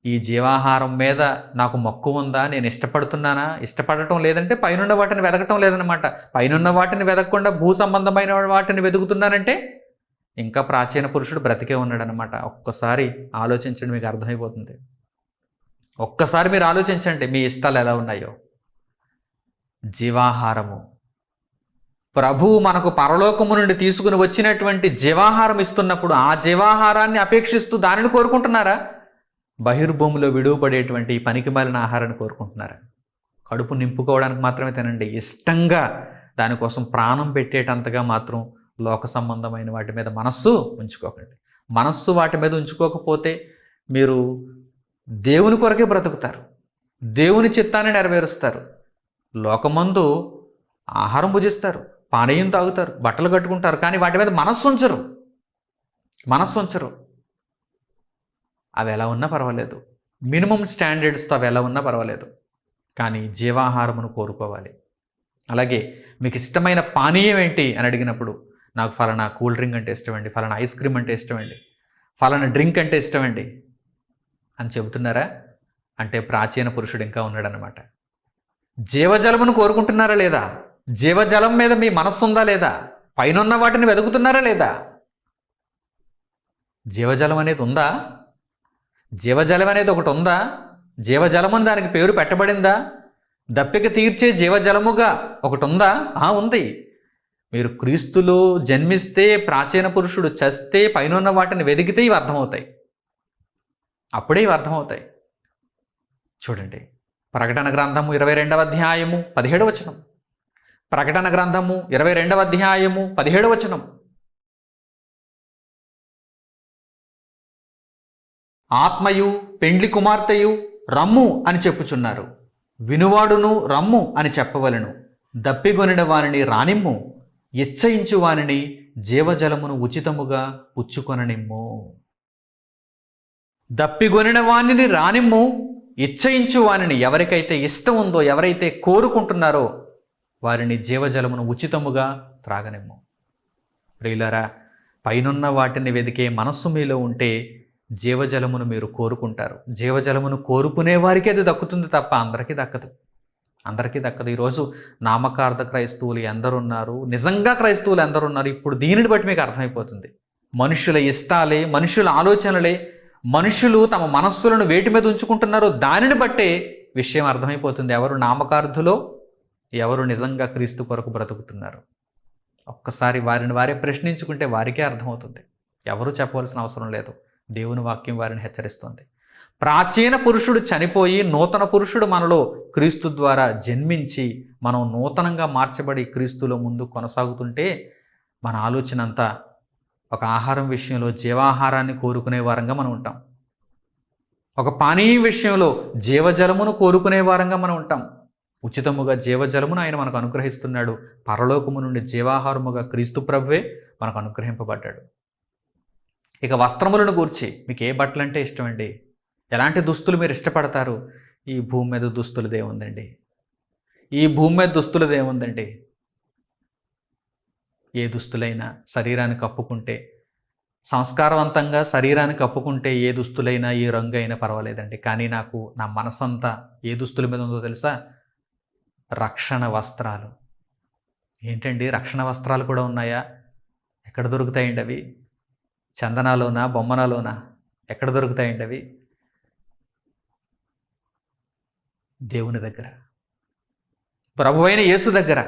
ఈ జీవాహారం మీద నాకు మక్కువ ఉందా? నేను ఇష్టపడుతున్నానా? ఇష్టపడటం లేదంటే పైనున్న వాటిని వెతకటం లేదనమాట. పైనున్న వాటిని వెతకకుండా భూ సంబంధమైన వాటిని వెతుకుతున్నానంటే ఇంకా ప్రాచీన పురుషుడు బ్రతికే ఉన్నాడనమాట. ఒక్కసారి ఆలోచించండి, మీకు అర్థమైపోతుంది. ఒక్కసారి మీరు ఆలోచించండి మీ ఇష్టాలు ఎలా ఉన్నాయో. జీవాహారము, ప్రభువు మనకు పరలోకము నుండి తీసుకుని వచ్చినటువంటి జీవాహారం ఇస్తున్నప్పుడు ఆ జీవాహారాన్ని అపేక్షిస్తూ దానిని కోరుకుంటున్నారా? బహిర్భూమిలో విడువబడేటువంటి పనికి మాలిన ఆహారాన్ని కోరుకుంటున్నారా? కడుపు నింపుకోవడానికి మాత్రమే తినండి. ఇష్టంగా దానికోసం ప్రాణం పెట్టేటంతగా మాత్రం లోక సంబంధమైన వాటి మీద మనస్సు ఉంచుకోకండి. మనస్సు వాటి మీద ఉంచుకోకపోతే మీరు దేవుని కొరకే బ్రతుకుతారు, దేవుని చిత్తాన్ని నెరవేరుస్తారు. లోకమందు ఆహారం భుజిస్తారు, పానీయం తాగుతారు, బట్టలు కట్టుకుంటారు, కానీ వాటి మీద మనస్సు ఉంచరు. అవి ఎలా ఉన్నా పర్వాలేదు, మినిమం స్టాండర్డ్స్తో అవి ఎలా ఉన్నా పర్వాలేదు, కానీ జీవాహారమును కోరుకోవాలి. అలాగే మీకు ఇష్టమైన పానీయం ఏంటి అని అడిగినప్పుడు నాకు ఫలానా కూల్ డ్రింక్ అంటే ఇష్టమండి, ఫలానా ఐస్ క్రీమ్ అంటే ఇష్టమండి, ఫలానా డ్రింక్ అంటే ఇష్టమండి అని చెబుతున్నారా? అంటే ప్రాచీన పురుషుడు ఇంకా ఉన్నాడనమాట. జీవజలమును కోరుకుంటున్నారా లేదా? జీవజలం మీద మీ మనస్సు ఉందా లేదా? పైనున్న వాటిని వెతుకుతున్నారా లేదా? జీవజలం అనేది ఉందా? జీవజలం అనేది ఒకటి ఉందా? జీవజలం అని దానికి పేరు పెట్టబడిందా? దప్పిక తీర్చే జీవజలముగా ఒకటి ఉందా? ఉంది. మీరు క్రీస్తులో జన్మిస్తే, ప్రాచీన పురుషుడు చస్తే, పైనున్న వాటిని వెతికితే ఇవి అర్థమవుతాయి. అప్పుడే ఇవి అర్థమవుతాయి. చూడండి, ప్రకటన గ్రంథము 22వ అధ్యాయము 17వ వచనం. ప్రకటన గ్రంథము 22వ అధ్యాయము 17వ వచనం. ఆత్మయు పెండ్లి కుమార్తెయు రమ్ము అని చెప్పుచున్నారు. వినువాడును రమ్ము అని చెప్పవలను. దప్పిగొనిన వానిని రానిమ్ము, ఇచ్చయించు వానిని జీవజలమును ఉచితముగా పుచ్చుకొననిమ్ము. దప్పిగొనిన వానిని రానిమ్ము, ఇచ్చయించు వానిని, ఎవరికైతే ఇష్టం ఉందో, ఎవరైతే కోరుకుంటున్నారో వారిని జీవజలమును ఉచితముగా త్రాగనిమ్ము. ప్రియులారా, పైనున్న వాటిని వెదికే మనస్సు మీలో ఉంటే జీవజలమును మీరు కోరుకుంటారు. జీవజలమును కోరుకునే వారికి అది దక్కుతుంది తప్ప అందరికీ దక్కదు. ఈరోజు నామకార్థ క్రైస్తవులు ఎందరున్నారు, నిజంగా క్రైస్తవులు ఎందరున్నారు? ఇప్పుడు దీనిని బట్టి మీకు అర్థమైపోతుంది. మనుషుల ఇష్టాలే, మనుషుల ఆలోచనలే, మనుషులు తమ మనస్సులను వేటి మీద ఉంచుకుంటున్నారో దానిని బట్టే విషయం అర్థమైపోతుంది. ఎవరు నామకార్థులో, ఎవరు నిజంగా క్రీస్తు కొరకు బ్రతుకుతున్నారు. ఒక్కసారి వారిని వారే ప్రశ్నించుకుంటే వారికే అర్థమవుతుంది. ఎవరు చెప్పవలసిన అవసరం లేదు. దేవుని వాక్యం వారిని హెచ్చరిస్తుంది. ప్రాచీన పురుషుడు చనిపోయి నూతన పురుషుడు మనలో క్రీస్తు ద్వారా జన్మించి మనం నూతనంగా మార్చబడి క్రీస్తులో ముందు కొనసాగుతుంటే మన ఆలోచన అంతా ఒక ఆహారం విషయంలో జీవాహారాన్ని కోరుకునే వారంగా మనం ఉంటాం. ఒక పానీయ విషయంలో జీవజలమును కోరుకునే వారంగా మనం ఉంటాం. ఉచితముగా జీవజలమును ఆయన మనకు అనుగ్రహిస్తున్నాడు. పరలోకము నుండి జీవాహారముగా క్రీస్తు ప్రభువే మనకు అనుగ్రహింపబడ్డాడు. ఇక వస్త్రములను గూర్చి మీకు ఏ బట్టలు అంటే ఇష్టం అండి? ఎలాంటి దుస్తులు మీరు ఇష్టపడతారు? ఈ భూమి మీద దుస్తులదేముందండి? ఈ భూమి మీద దుస్తులదేముందండి? ఏ దుస్తులైనా శరీరాన్ని కప్పుకుంటే, సంస్కారవంతంగా శరీరాన్ని కప్పుకుంటే ఏ దుస్తులైనా ఏ రంగు అయినా పర్వాలేదండి. కానీ నాకు నా మనసంతా ఏ దుస్తుల మీద ఉందో తెలుసా? రక్షణ వస్త్రాలు. ఏంటండి రక్షణ వస్త్రాలు కూడా ఉన్నాయా? ఎక్కడ దొరుకుతాయండి అవి? చందనాలోనా, బొమ్మనాలోనా? ఎక్కడ దొరుకుతాయండి అవి? దేవుని దగ్గర, ప్రభువైన యేసు దగ్గర.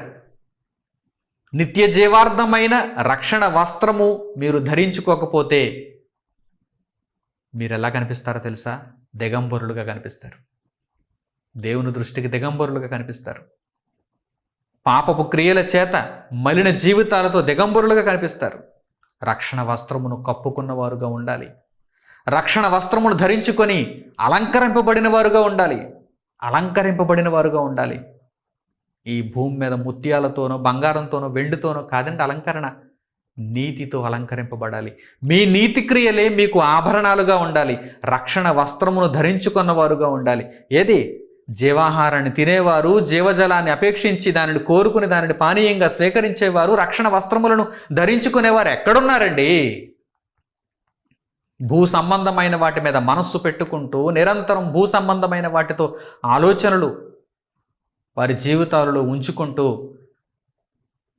నిత్య జీవార్థమైన రక్షణ వస్త్రము మీరు ధరించుకోకపోతే మీరు ఎలా కనిపిస్తారో తెలుసా? దిగంబరులుగా కనిపిస్తారు. దేవుని దృష్టికి దిగంబరులుగా కనిపిస్తారు. పాపపు క్రియల చేత మలిన జీవితాలతో దిగంబరులుగా కనిపిస్తారు. రక్షణ వస్త్రమును కప్పుకున్న వారుగా ఉండాలి. రక్షణ వస్త్రమును ధరించుకొని అలంకరింపబడిన వారుగా ఉండాలి. అలంకరింపబడిన వారుగా ఉండాలి. ఈ భూమి మీద ముత్యాలతోనో, బంగారంతోనో, వెండితోనో కాదండి అలంకరణ. నీతితో అలంకరింపబడాలి. మీ నీతి క్రియలే మీకు ఆభరణాలుగా ఉండాలి. రక్షణ వస్త్రమును ధరించుకున్న వారుగా ఉండాలి. ఏది? జీవాహారాన్ని తినేవారు, జీవజలాన్ని అపేక్షించి దానిని కోరుకుని దానిని పానీయంగా స్వీకరించేవారు, రక్షణ వస్త్రములను ధరించుకునేవారు ఎక్కడున్నారండి? భూ సంబంధమైన వాటి మీద మనస్సు పెట్టుకుంటూ నిరంతరం భూ సంబంధమైన వాటితో ఆలోచనలు వారి జీవితాలలో ఉంచుకుంటూ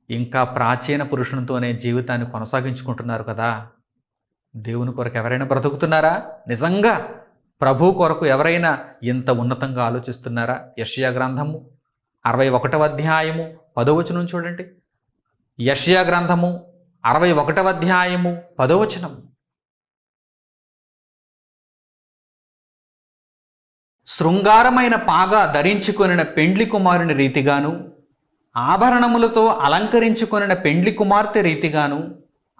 ఇంకా ప్రాచీన పురుషునితోనే జీవితాన్ని కొనసాగించుకుంటున్నారు కదా. దేవుని కొరకు ఎవరైనా బ్రతుకుతున్నారా? నిజంగా ప్రభు కొరకు ఎవరైనా ఇంత ఉన్నతంగా ఆలోచిస్తున్నారా? యెషయా గ్రంథము 61వ అధ్యాయము 10వ వచనం చూడండి. యెషయా గ్రంథము 61వ అధ్యాయము 10వ వచనం. శృంగారమైన పాగా ధరించుకొనిన పెండ్లి కుమారుని రీతిగాను, ఆభరణములతో అలంకరించుకొనిన పెండ్లి కుమార్తె రీతిగాను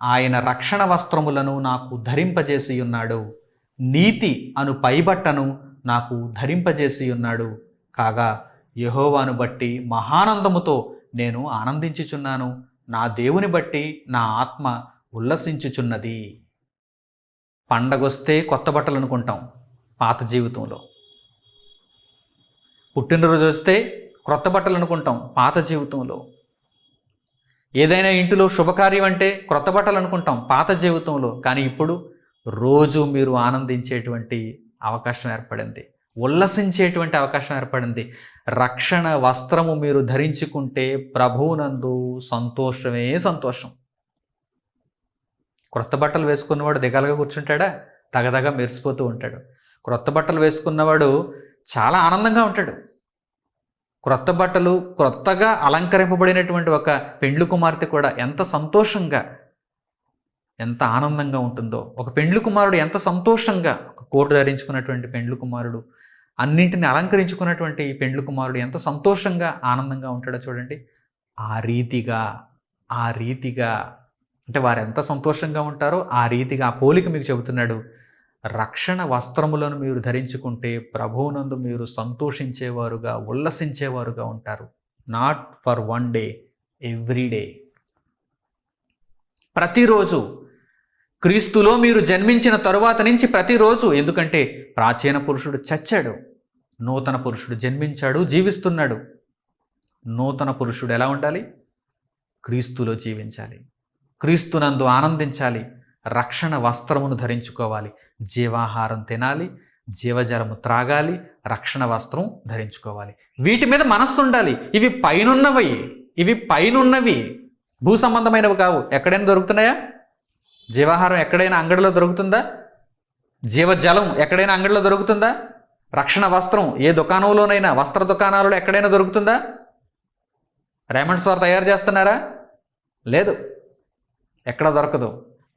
ఆయన రక్షణ వస్త్రములను నాకు ధరింపజేసి ఉన్నాడు. నీతి అను పైబట్టను నాకు ధరింపజేసి ఉన్నాడు. కాగా యెహోవాను బట్టి మహానందముతో నేను ఆనందించుచున్నాను. నా దేవుని బట్టి నా ఆత్మ ఉల్లసించుచున్నది. పండగొస్తే కొత్త బట్టలు అనుకుంటాం పాత జీవితంలో. పుట్టినరోజు వస్తే క్రొత్త బట్టలు అనుకుంటాం పాత జీవితంలో. ఏదైనా ఇంటిలో శుభకార్యం అంటే క్రొత్త బట్టలు అనుకుంటాం పాత జీవితంలో. కానీ ఇప్పుడు రోజు మీరు ఆనందించేటువంటి అవకాశం ఏర్పడింది, ఉల్లసించేటువంటి అవకాశం ఏర్పడింది. రక్షణ వస్త్రము మీరు ధరించుకుంటే ప్రభువునందు సంతోషమే సంతోషం. క్రొత్త బట్టలు వేసుకున్నవాడు దిగాలుగా కూర్చుంటాడా? తగదగా మెరిసిపోతూ ఉంటాడు. క్రొత్త బట్టలు వేసుకున్నవాడు చాలా ఆనందంగా ఉంటాడు. క్రొత్త బట్టలు, క్రొత్తగా అలంకరింపబడినటువంటి ఒక పెండ్లి కుమార్తె కూడా ఎంత సంతోషంగా, ఎంత ఆనందంగా ఉంటుందో. ఒక పెండ్లి కుమారుడు ఎంత సంతోషంగా, ఒక కోటు ధరించుకున్నటువంటి పెండ్లి కుమారుడు, అన్నింటిని అలంకరించుకున్నటువంటి పెండ్లి కుమారుడు ఎంత సంతోషంగా, ఆనందంగా ఉంటాడో చూడండి. ఆ రీతిగా అంటే వారు ఎంత సంతోషంగా ఉంటారో ఆ రీతిగా, ఆ పోలిక మీకు చెబుతున్నాడు. రక్షణ వస్త్రములను మీరు ధరించుకుంటే ప్రభువునందు మీరు సంతోషించేవారుగా, ఉల్లసించేవారుగా ఉంటారు. Not for one day, every day. ప్రతిరోజు క్రీస్తులో మీరు జన్మించిన తరువాత నుంచి ప్రతిరోజు. ఎందుకంటే ప్రాచీన పురుషుడు చచ్చాడు, నూతన పురుషుడు జన్మించాడు, జీవిస్తున్నాడు. నూతన పురుషుడు ఎలా ఉండాలి? క్రీస్తులో జీవించాలి, క్రీస్తునందు ఆనందించాలి, రక్షణ వస్త్రమును ధరించుకోవాలి, జీవాహారం తినాలి, జీవజలము త్రాగాలి, రక్షణ వస్త్రం ధరించుకోవాలి. వీటి మీద మనస్సు ఉండాలి. ఇవి పైనున్నవి, భూ సంబంధమైనవి కావు. ఎక్కడైనా దొరుకుతున్నాయా? జీవాహారం ఎక్కడైనా అంగడిలో దొరుకుతుందా? జీవజలం ఎక్కడైనా అంగడిలో దొరుకుతుందా? రక్షణ వస్త్రం ఏ దుకాణంలోనైనా, వస్త్ర దుకాణాలలో ఎక్కడైనా దొరుకుతుందా? రేమండ్స్ వారు తయారు చేస్తున్నారా? లేదు, ఎక్కడ దొరకదు.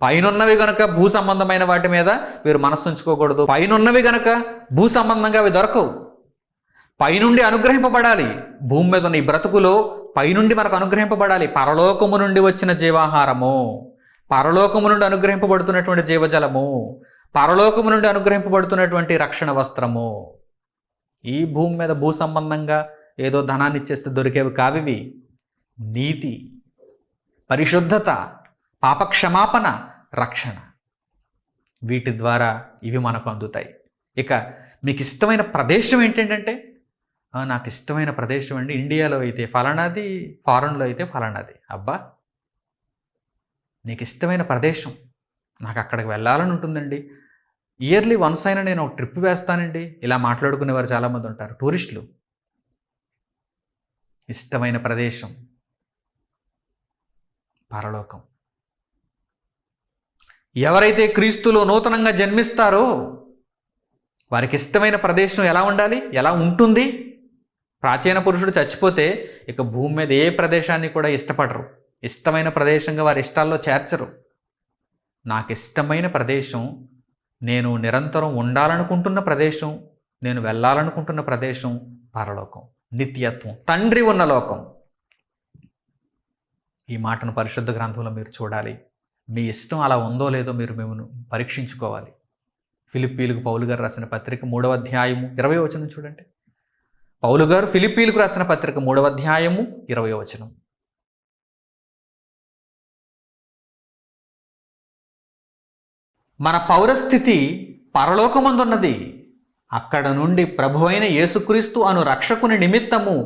పైనున్నవి గనక భూ సంబంధమైన వాటి మీద మీరు మనస్సు ఉంచుకోకూడదు. పైనున్నవి గనక భూ సంబంధంగా అవి దొరకవు. పైనుండి అనుగ్రహింపబడాలి. భూమి మీద ఉన్న ఈ బ్రతుకులో పైనుండి మనకు అనుగ్రహింపబడాలి. పరలోకము నుండి వచ్చిన జీవాహారము, పరలోకము నుండి అనుగ్రహింపబడుతున్నటువంటి జీవజలము, పరలోకము నుండి అనుగ్రహింపబడుతున్నటువంటి రక్షణ వస్త్రము. ఈ భూమి మీద భూ సంబంధంగా ఏదో ధనాన్ని ఇచ్చేస్తే దొరికేవి కావివి. నీతి, పరిశుద్ధత, పాపక్షమాపణ, రక్షణ, వీటి ద్వారా ఇవి మనకు అందుతాయి. ఇక మీకు ఇష్టమైన ప్రదేశం ఏంటంటే, నాకు ఇష్టమైన ప్రదేశం అండి ఇండియాలో అయితే ఫలానాది, ఫారెన్లో అయితే ఫలానాది. అబ్బా, నీకు ఇష్టమైన ప్రదేశం, నాకు అక్కడికి వెళ్ళాలని ఉంటుందండి, ఇయర్లీ వన్స్ అయినా నేను ఒక ట్రిప్ వేస్తానండి, ఇలా మాట్లాడుకునేవారు చాలామంది ఉంటారు. టూరిస్టులు. ఇష్టమైన ప్రదేశం పరలోకం. ఎవరైతే క్రీస్తులో నూతనంగా జన్మిస్తారో వారికి ఇష్టమైన ప్రదేశం ఎలా ఉండాలి, ఎలా ఉంటుంది? ప్రాచీన పురుషుడు చచ్చిపోతే ఇక భూమి మీద ఏ ప్రదేశాన్ని కూడా ఇష్టపడరు, ఇష్టమైన ప్రదేశంగా వారి ఇష్టాల్లో చేర్చరు. నాకు ఇష్టమైన ప్రదేశం, నేను నిరంతరం ఉండాలనుకుంటున్న ప్రదేశం, నేను వెళ్ళాలనుకుంటున్న ప్రదేశం పరలోకం, నిత్యత్వం, తండ్రి ఉన్న లోకం. ఈ మాటను పరిశుద్ధ గ్రంథంలో మీరు చూడాలి. మీ ఇష్టం అలా ఉందో లేదో మీరు మేము పరీక్షించుకోవాలి. ఫిలిప్పీలకు పౌలు గారు రాసిన పత్రిక 3వ అధ్యాయము 20వ వచనం చూడండి. పౌలు గారు ఫిలిప్పీలకు రాసిన పత్రిక 3వ అధ్యాయము 20వ వచనం. మన పౌరస్థితి పరలోకమందున్నది, అక్కడ నుండి ప్రభువైన యేసుక్రీస్తు అను రక్షకుని నిమిత్తము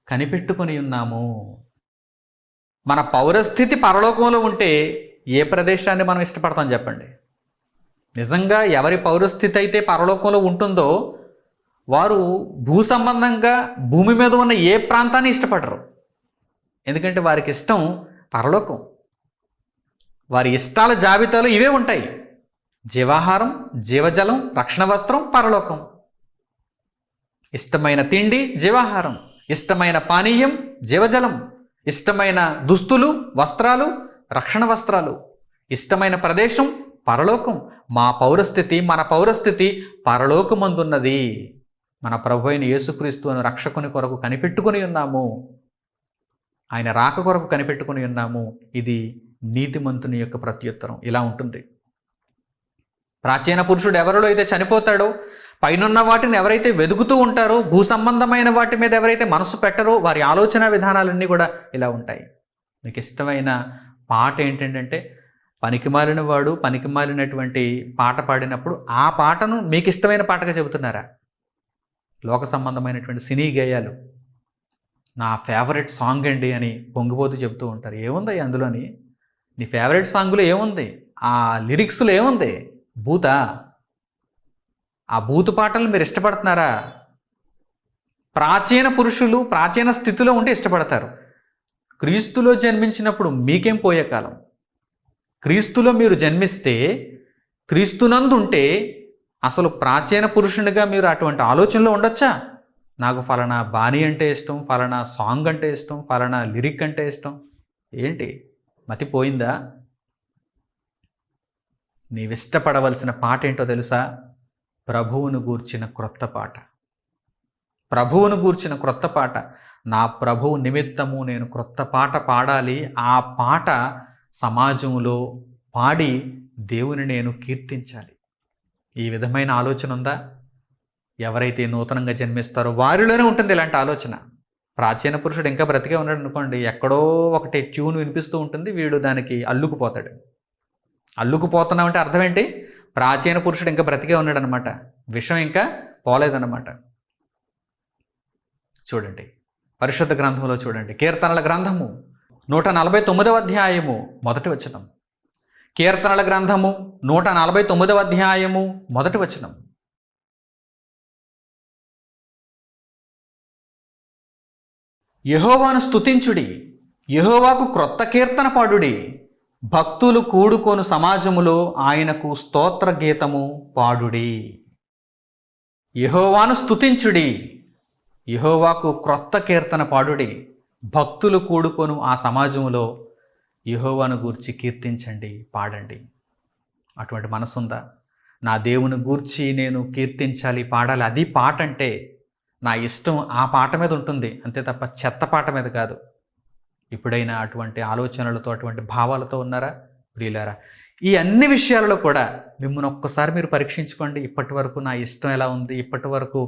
కనిపెట్టుకొని ఉన్నాము. మన పౌరస్థితి పరలోకంలో ఉంటే ఏ ప్రదేశాన్ని మనం ఇష్టపడతాం చెప్పండి? నిజంగా ఎవరి పౌరస్థితి అయితే పరలోకంలో ఉంటుందో వారు భూ సంబంధంగా భూమి మీద ఉన్న ఏ ప్రాంతాన్ని ఇష్టపడరు. ఎందుకంటే వారికి ఇష్టం పరలోకం. వారి ఇష్టాల జాబితాలో ఇవే ఉంటాయి: జీవాహారం, జీవజలం, రక్షణ వస్త్రం, పరలోకం. ఇష్టమైన తిండి జీవాహారం, ఇష్టమైన పానీయం జీవజలం, ఇష్టమైన దుస్తులు, వస్త్రాలు, రక్షణ వస్త్రాలు, ఇష్టమైన ప్రదేశం పరలోకం. మా పౌరస్థితి, మన పౌరస్థితి పరలోకమందున్నది. మన ప్రభు అయిన యేసుక్రీస్తు అను రక్షకుని కొరకు కనిపెట్టుకుని ఉన్నాము, ఆయన రాక కొరకు కనిపెట్టుకుని ఉన్నాము. ఇది నీతిమంతుని యొక్క ప్రత్యుత్తరం. ఇలా ఉంటుంది. ప్రాచీన పురుషుడు ఎవరిలో అయితే చనిపోతాడో, పైనున్న వాటిని ఎవరైతే వెదుగుతూ ఉంటారో, భూ సంబంధమైన వాటి మీద ఎవరైతే మనసు పెట్టరో, వారి ఆలోచన విధానాలన్నీ కూడా ఇలా ఉంటాయి. మీకు ఇష్టమైన పాట ఏంటంటే, పనికిమాలిన వాడు పనికిమాలినటువంటి పాట పాడినప్పుడు ఆ పాటను మీకు ఇష్టమైన పాటగా చెబుతున్నారా? లోక సంబంధమైనటువంటి సినీ గేయాలు నా ఫేవరెట్ సాంగ్ అండి అని పొంగిపోతూ చెబుతూ ఉంటారు. ఏముంది అందులోని? నీ ఫేవరెట్ సాంగ్లో ఏముంది? ఆ లిరిక్స్లో ఏముంది? బూతా? ఆ బూతు పాటలు మీరు ఇష్టపడుతున్నారా? ప్రాచీన పురుషులు ప్రాచీన స్థితిలో ఉంటే ఇష్టపడతారు. క్రీస్తులో జన్మించినప్పుడు మీకేం పోయే కాలం? క్రీస్తులో మీరు జన్మిస్తే, క్రీస్తునందుంటే అసలు ప్రాచీన పురుషునిగా మీరు అటువంటి ఆలోచనలో ఉండొచ్చా? నాకు ఫలానా బాణీ అంటే ఇష్టం, ఫలానా సాంగ్ అంటే ఇష్టం, ఫలానా లిరిక్ అంటే ఇష్టం. ఏంటి మతిపోయిందా? నీవిష్టపడవలసిన పాట ఏంటో తెలుసా? ప్రభువును గూర్చిన క్రొత్త పాట. ప్రభువును గూర్చిన క్రొత్త పాట. నా ప్రభువు నిమిత్తము నేను క్రొత్త పాట పాడాలి. ఆ పాట సమాజంలో పాడి దేవుని నేను కీర్తించాలి. ఈ విధమైన ఆలోచన ఉందా? ఎవరైతే నూతనంగా జన్మిస్తారో వారిలోనే ఉంటుంది ఇలాంటి ఆలోచన. ప్రాచీన పురుషుడు ఇంకా బ్రతికే ఉన్నాడు అనుకోండి, ఎక్కడో ఒకటి ట్యూన్ వినిపిస్తూ ఉంటుంది, వీడు దానికి అల్లుకుపోతాడు. అల్లుకుపోతున్నామంటే అర్థం ఏంటి? ప్రాచీన పురుషుడు ఇంకా బ్రతికే ఉన్నాడు అనమాట, విషయం ఇంకా పోలేదన్నమాట. చూడండి పరిశుద్ధ గ్రంథంలో చూడండి, కీర్తనల గ్రంథము 149వ అధ్యాయము 1వ వచనం. కీర్తనల గ్రంథము 149వ అధ్యాయము 1వ వచనం. యెహోవాను స్తుతించుడి, యెహోవాకు క్రొత్త కీర్తన పాడుడి, భక్తులు కూడుకొను సమాజములో ఆయనకు స్తోత్ర గీతము పాడుడి. యెహోవాను స్తుతించుడి, యెహోవాకు క్రొత్త కీర్తన పాడుడి, భక్తులు కూడుకొను ఆ సమాజంలో యెహోవాను గూర్చి కీర్తించండి, పాడండి. అటువంటి మనసుందా? నా దేవుని గూర్చి నేను కీర్తించాలి, పాడాలి, అది పాట అంటే నా ఇష్టం ఆ పాట మీద ఉంటుంది అంతే తప్ప చెత్త పాట మీద కాదు. ఇప్పుడైనా అటువంటి ఆలోచనలతో అటువంటి భావాలతో ఉన్నారా? ప్రియులారా, ఈ అన్ని విషయాలలో కూడా మిమ్మల్ని ఒక్కసారి మీరు పరీక్షించుకోండి. ఇప్పటి వరకు నా ఇష్టం ఎలా ఉంది, ఇప్పటి వరకు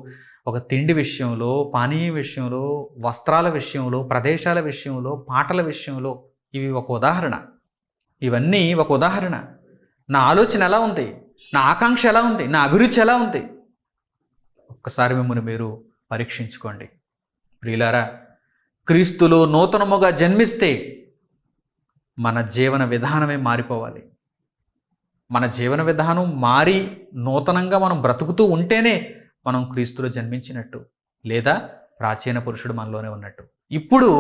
ఒక తిండి విషయంలో, పానీయం విషయంలో, వస్త్రాల విషయంలో, ప్రదేశాల విషయంలో, పాటల విషయంలో, ఇవి ఒక ఉదాహరణ. ఇవన్నీ ఒక ఉదాహరణ. నా ఆలోచన ఎలా ఉంది, నా ఆకాంక్ష ఎలా ఉంది, నా అభిరుచి ఎలా ఉంది, ఒక్కసారి మిమ్మల్ని మీరు పరీక్షించుకోండి. ప్రియులారా, క్రీస్తులో నూతనముగా జన్మిస్తే మన జీవన విధానమే మారిపోవాలి. మన జీవన విధానం మారి నూతనంగా మనం బ్రతుకుతూ ఉంటేనే మనం క్రీస్తులో జన్మించినట్టు, లేదా ప్రాచీన పురుషుడు మనలోనే ఉన్నట్టు. ఇప్పుడు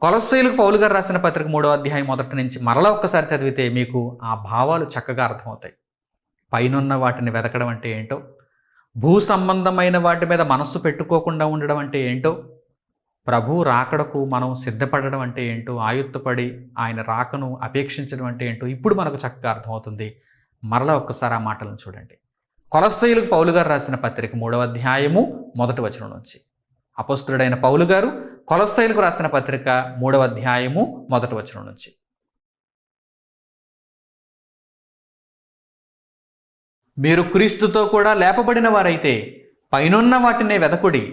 కొలస్సీయులకు పౌలు గారు రాసిన పత్రిక 3వ అధ్యాయం మొదటి నుంచి మరలా ఒక్కసారి చదివితే మీకు ఆ భావాలు చక్కగా అర్థమవుతాయి. పైనున్న వాటిని వెతకడం అంటే ఏంటో, భూ సంబంధమైన వాటి మీద మనస్సు పెట్టుకోకుండా ఉండడం అంటే ఏంటో, ప్రభు రాకడకు మనం సిద్ధపడడం అంటే ఏంటో, ఆయుత్తపడి ఆయన రాకను అపేక్షించడం అంటే ఏంటో ఇప్పుడు మనకు చక్కగా అర్థమవుతుంది. మరలా ఒక్కసారి ఆ మాటలను చూడండి. కొలస్సీయులకు పౌలు గారు రాసిన పత్రిక 3వ అధ్యాయము 1వ వచనం నుంచి. అపొస్తలుడైన పౌలు గారు కొలస్సీయులకు రాసిన పత్రిక 3వ అధ్యాయము 1వ వచనం నుంచి. మీరు క్రీస్తుతో కూడా లేపబడిన వారైతే పైనున్న వాటినే వెదకుడి,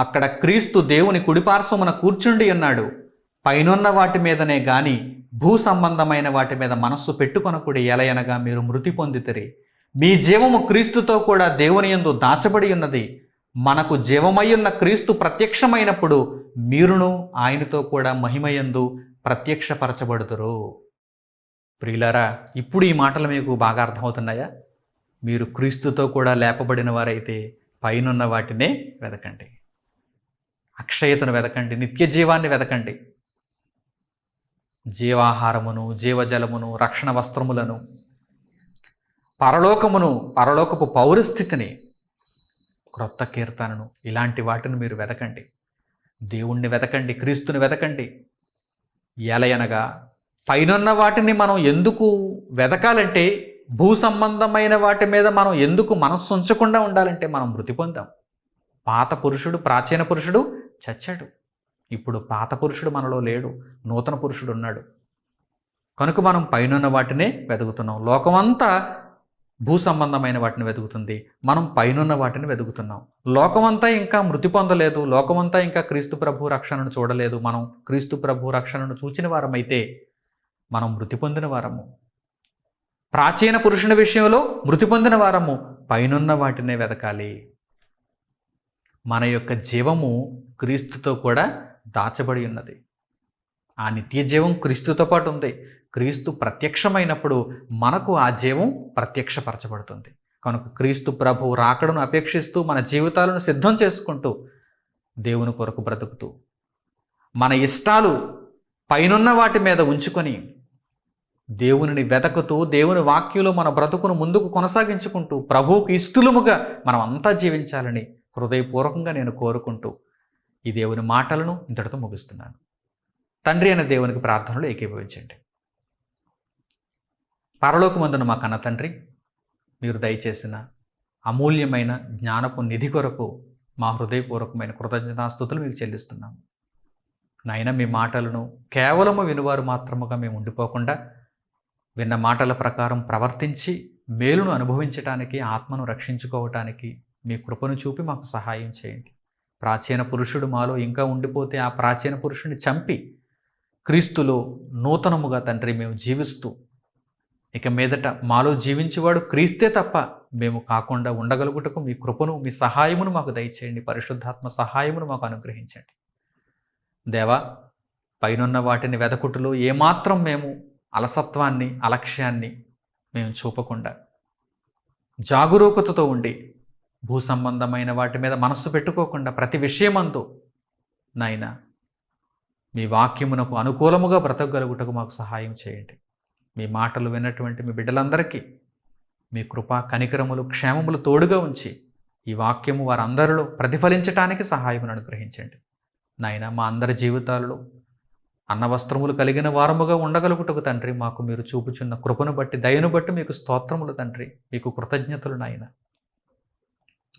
అక్కడ క్రీస్తు దేవుని కుడిపార్శ్వమున కూర్చుండి ఉన్నాడు. పైనున్న వాటి మీదనే గాని భూ సంబంధమైన వాటి మీద మనస్సు పెట్టుకొనకుడి, ఎలయనగా మీరు మృతి పొందితిరి. మీ జీవము క్రీస్తుతో కూడా దేవుని యందు దాచబడి ఉన్నది. మనకు జీవమయ్యున్న క్రీస్తు ప్రత్యక్షమైనప్పుడు మీరును ఆయనతో కూడా మహిమయందు ప్రత్యక్షపరచబడుతురు. ప్రియులారా, ఇప్పుడు ఈ మాటలు మీకు బాగా అర్థమవుతున్నాయా? మీరు క్రీస్తుతో కూడా లేపబడిన వారైతే పైనున్న వాటినే వెదకండి, అక్షయతను వెదకండి, నిత్య జీవాన్ని వెదకండి. జీవాహారమును, జీవజలమును, రక్షణ వస్త్రములను, పరలోకమును, పరలోకపు పౌరస్థితిని, క్రొత్త కీర్తనను, ఇలాంటి వాటిని మీరు వెదకండి. దేవుణ్ణి వెదకండి, క్రీస్తుని వెదకండి. ఎలయనగా పైనున్న వాటిని మనం ఎందుకు వెదకాలంటే, భూ సంబంధమైన వాటి మీద మనం ఎందుకు మనస్సు ఉంచకుండా ఉండాలంటే మనం మృతి పొందాం. పాత పురుషుడు, ప్రాచీన పురుషుడు చచ్చాడు. ఇప్పుడు పాత పురుషుడు మనలో లేడు, నూతన పురుషుడు ఉన్నాడు. కనుక మనం పైనున్న వాటినే వెతుకుతున్నాం. లోకమంతా భూ సంబంధమైన వాటిని వెతుకుతుంది, మనం పైనున్న వాటిని వెతుకుతున్నాం. లోకమంతా ఇంకా మృతి పొందలేదు, లోకమంతా ఇంకా క్రీస్తు ప్రభు రక్షణను చూడలేదు. మనం క్రీస్తు ప్రభు రక్షణను చూచిన వారమైతే మనం మృతి పొందిన వారము. ప్రాచీన పురుషుని విషయంలో మృతి పొందిన వారము, పైనున్న వాటినే వెతకాలి. మన యొక్క జీవము క్రీస్తుతో కూడా దాచబడి ఉన్నది. ఆ నిత్య జీవం క్రీస్తుతో పాటు ఉంది. క్రీస్తు ప్రత్యక్షమైనప్పుడు మనకు ఆ జీవం ప్రత్యక్షపరచబడుతుంది. కనుక క్రీస్తు ప్రభువు రాకడను అపేక్షిస్తూ మన జీవితాలను సిద్ధం చేసుకుంటూ దేవుని కొరకు బ్రతుకుతూ మన ఇష్టాలు పైనున్న వాటి మీద ఉంచుకొని దేవునిని వెతకుతూ దేవుని వాక్యంలో మన బ్రతుకును ముందుకు కొనసాగించుకుంటూ ప్రభువుకు ఇష్టలుముగా మనం అంతా జీవించాలని హృదయపూర్వకంగా నేను కోరుకుంటూ ఈ దేవుని మాటలను ఇంతటితో ముగిస్తున్నాను. తండ్రి అయిన దేవునికి ప్రార్థనలు ఏకీభవించండి. పరలోకమందున మా కన్న తండ్రి, మీరు దయచేసిన అమూల్యమైన జ్ఞానపు నిధి కొరకు మా హృదయపూర్వకమైన కృతజ్ఞతాస్తుతులు మీకు చెల్లిస్తున్నాము. నాయన, మీ మాటలను కేవలము వినువారు మాత్రముగా మేము ఉండిపోకుండా విన్న మాటల ప్రకారం ప్రవర్తించి మేలును అనుభవించటానికి, ఆత్మను రక్షించుకోవటానికి మీ కృపను చూపి మాకు సహాయం చేయండి. ప్రాచీన పురుషుడు మాలో ఇంకా ఉండిపోతే ఆ ప్రాచీన పురుషుని చంపి క్రీస్తులో నూతనముగా తండ్రి మేము జీవిస్తూ ఇక మీదట మాలో జీవించేవాడు క్రీస్తే తప్ప మేము కాకుండా ఉండగలుగుటకు మీ కృపను, మీ సహాయమును మాకు దయచేయండి. పరిశుద్ధాత్మ సహాయమును మాకు అనుగ్రహించండి. దేవా, పైనున్న వాటిని వెదకుటలో ఏమాత్రం మేము అలసత్వాన్ని, అలక్ష్యాన్ని మేము చూపకుండా జాగరూకతతో ఉండి భూ సంబంధమైన వాటి మీద మనస్సు పెట్టుకోకుండా ప్రతి విషయమందు నాయన మీ వాక్యమునకు అనుకూలముగా బ్రతకగలుగుటకు మాకు సహాయం చేయండి. మీ మాటలు విన్నటువంటి మీ బిడ్డలందరికీ మీ కృపా కనికరములు, క్షేమములు తోడుగా ఉంచి ఈ వాక్యము వారందరిలో ప్రతిఫలించటానికి సహాయమును అనుగ్రహించండి. నాయన, మా అందరి జీవితాలలో అన్నవస్త్రములు కలిగిన వారముగా ఉండగలుగుటకు తండ్రి మాకు మీరు చూపుచున్న కృపను బట్టి, దయను బట్టి మీకు స్తోత్రములు తండ్రి, మీకు కృతజ్ఞతలు నాయన.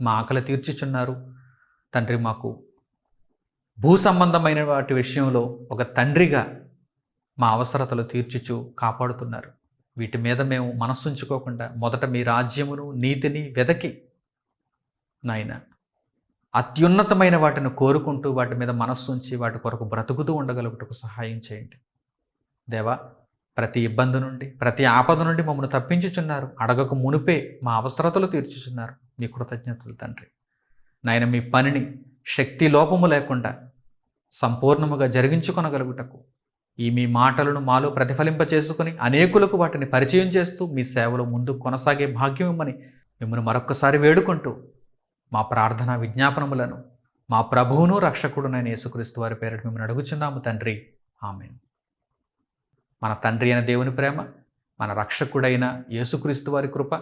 మా ఆకలి తీర్చుచున్నారు తండ్రి. మాకు భూ సంబంధమైన వాటి విషయంలో ఒక తండ్రిగా మా అవసరతలు తీర్చుచు కాపాడుతున్నారు. వీటి మీద మేము మనస్సుంచుకోకుండా మొదట మీ రాజ్యమును నీతిని వెదకి నాయన అత్యున్నతమైన వాటిని కోరుకుంటూ వాటి మీద మనస్సుంచి వాటి కొరకు బ్రతుకుతూ ఉండగలుగుటకు సహాయం చేయండి దేవా. ప్రతి ఇబ్బంది నుండి ప్రతి ఆపద నుండి మమ్మల్ని తప్పించుచున్నారు. అడగక మునిపే మా అవసరతలు తీర్చుచున్నారు. మీ కృతజ్ఞతలు తండ్రి. నాయన మీ పనిని శక్తి లోపము లేకుండా సంపూర్ణముగా జరిగించుకొనగలుగుటకు ఈ మీ మాటలను మాలో ప్రతిఫలింపచేసుకుని అనేకులకు వాటిని పరిచయం చేస్తూ మీ సేవలో ముందుకు కొనసాగే భాగ్యం ఇమ్మని మిమ్మల్ని మరొక్కసారి వేడుకుంటూ మా ప్రార్థన విజ్ఞాపనములను మా ప్రభువును రక్షకుడునైన యేసుక్రీస్తు వారి పేరిట మిమ్మల్ని అడుగుచున్నాము తండ్రి. ఆమేన్. మన తండ్రి అయిన దేవుని ప్రేమ, మన రక్షకుడైన యేసుక్రీస్తు వారి కృప,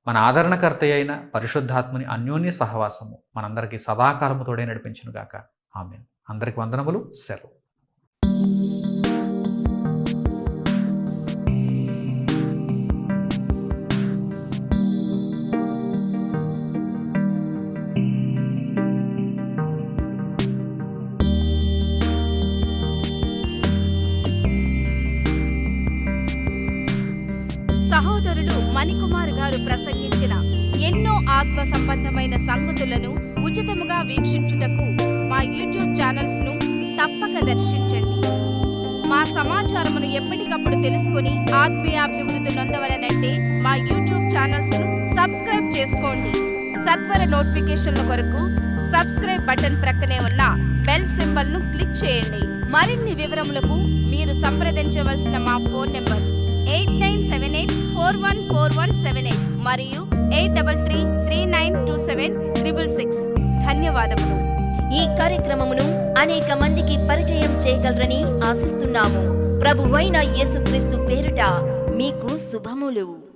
మన ఆదరణకర్త అయిన పరిశుద్ధాత్మని అన్యోన్య సహవాసము మనందరికీ సదాకాలము తోడే నడిపించునుగాక. ఆమేన్. అందరికి వందనములు. సెలవు. సహోదరులు మణికుమార్ గారు ప్రసంగించిన ఎన్నో ఆత్మ సంబంధమైన సంగతులను ఉచితముగా వీక్షించుటకు మా యూట్యూబ్ ఛానల్స్ ను తప్పక దర్శించండి. మా సమాచారమును ఎప్పటికప్పుడు తెలుసుకుని ఆత్మీయాభివృద్ధి నొందవలనంటే మా యూట్యూబ్ ఛానల్స్ ను సబ్స్క్రైబ్ చేసుకోండి. సత్వర నోటిఫికేషన్ల కొరకు సబ్స్క్రైబ్ బటన్ ప్రక్కనే ఉన్న బెల్ సింబల్ ను క్లిక్ చేయండి. మరిన్ని వివరములకు మీరు సంప్రదించవలసిన మా ఫోన్ నెంబర్స్ 8978414178 మరియు 8333927666. ధన్యవాదములు. ఈ కార్యక్రమమును అనేక మందికి పరిచయం చేయగలరని ఆశిస్తున్నాము. ప్రభువైన యేసుక్రీస్తు పేరిట మీకు శుభములు.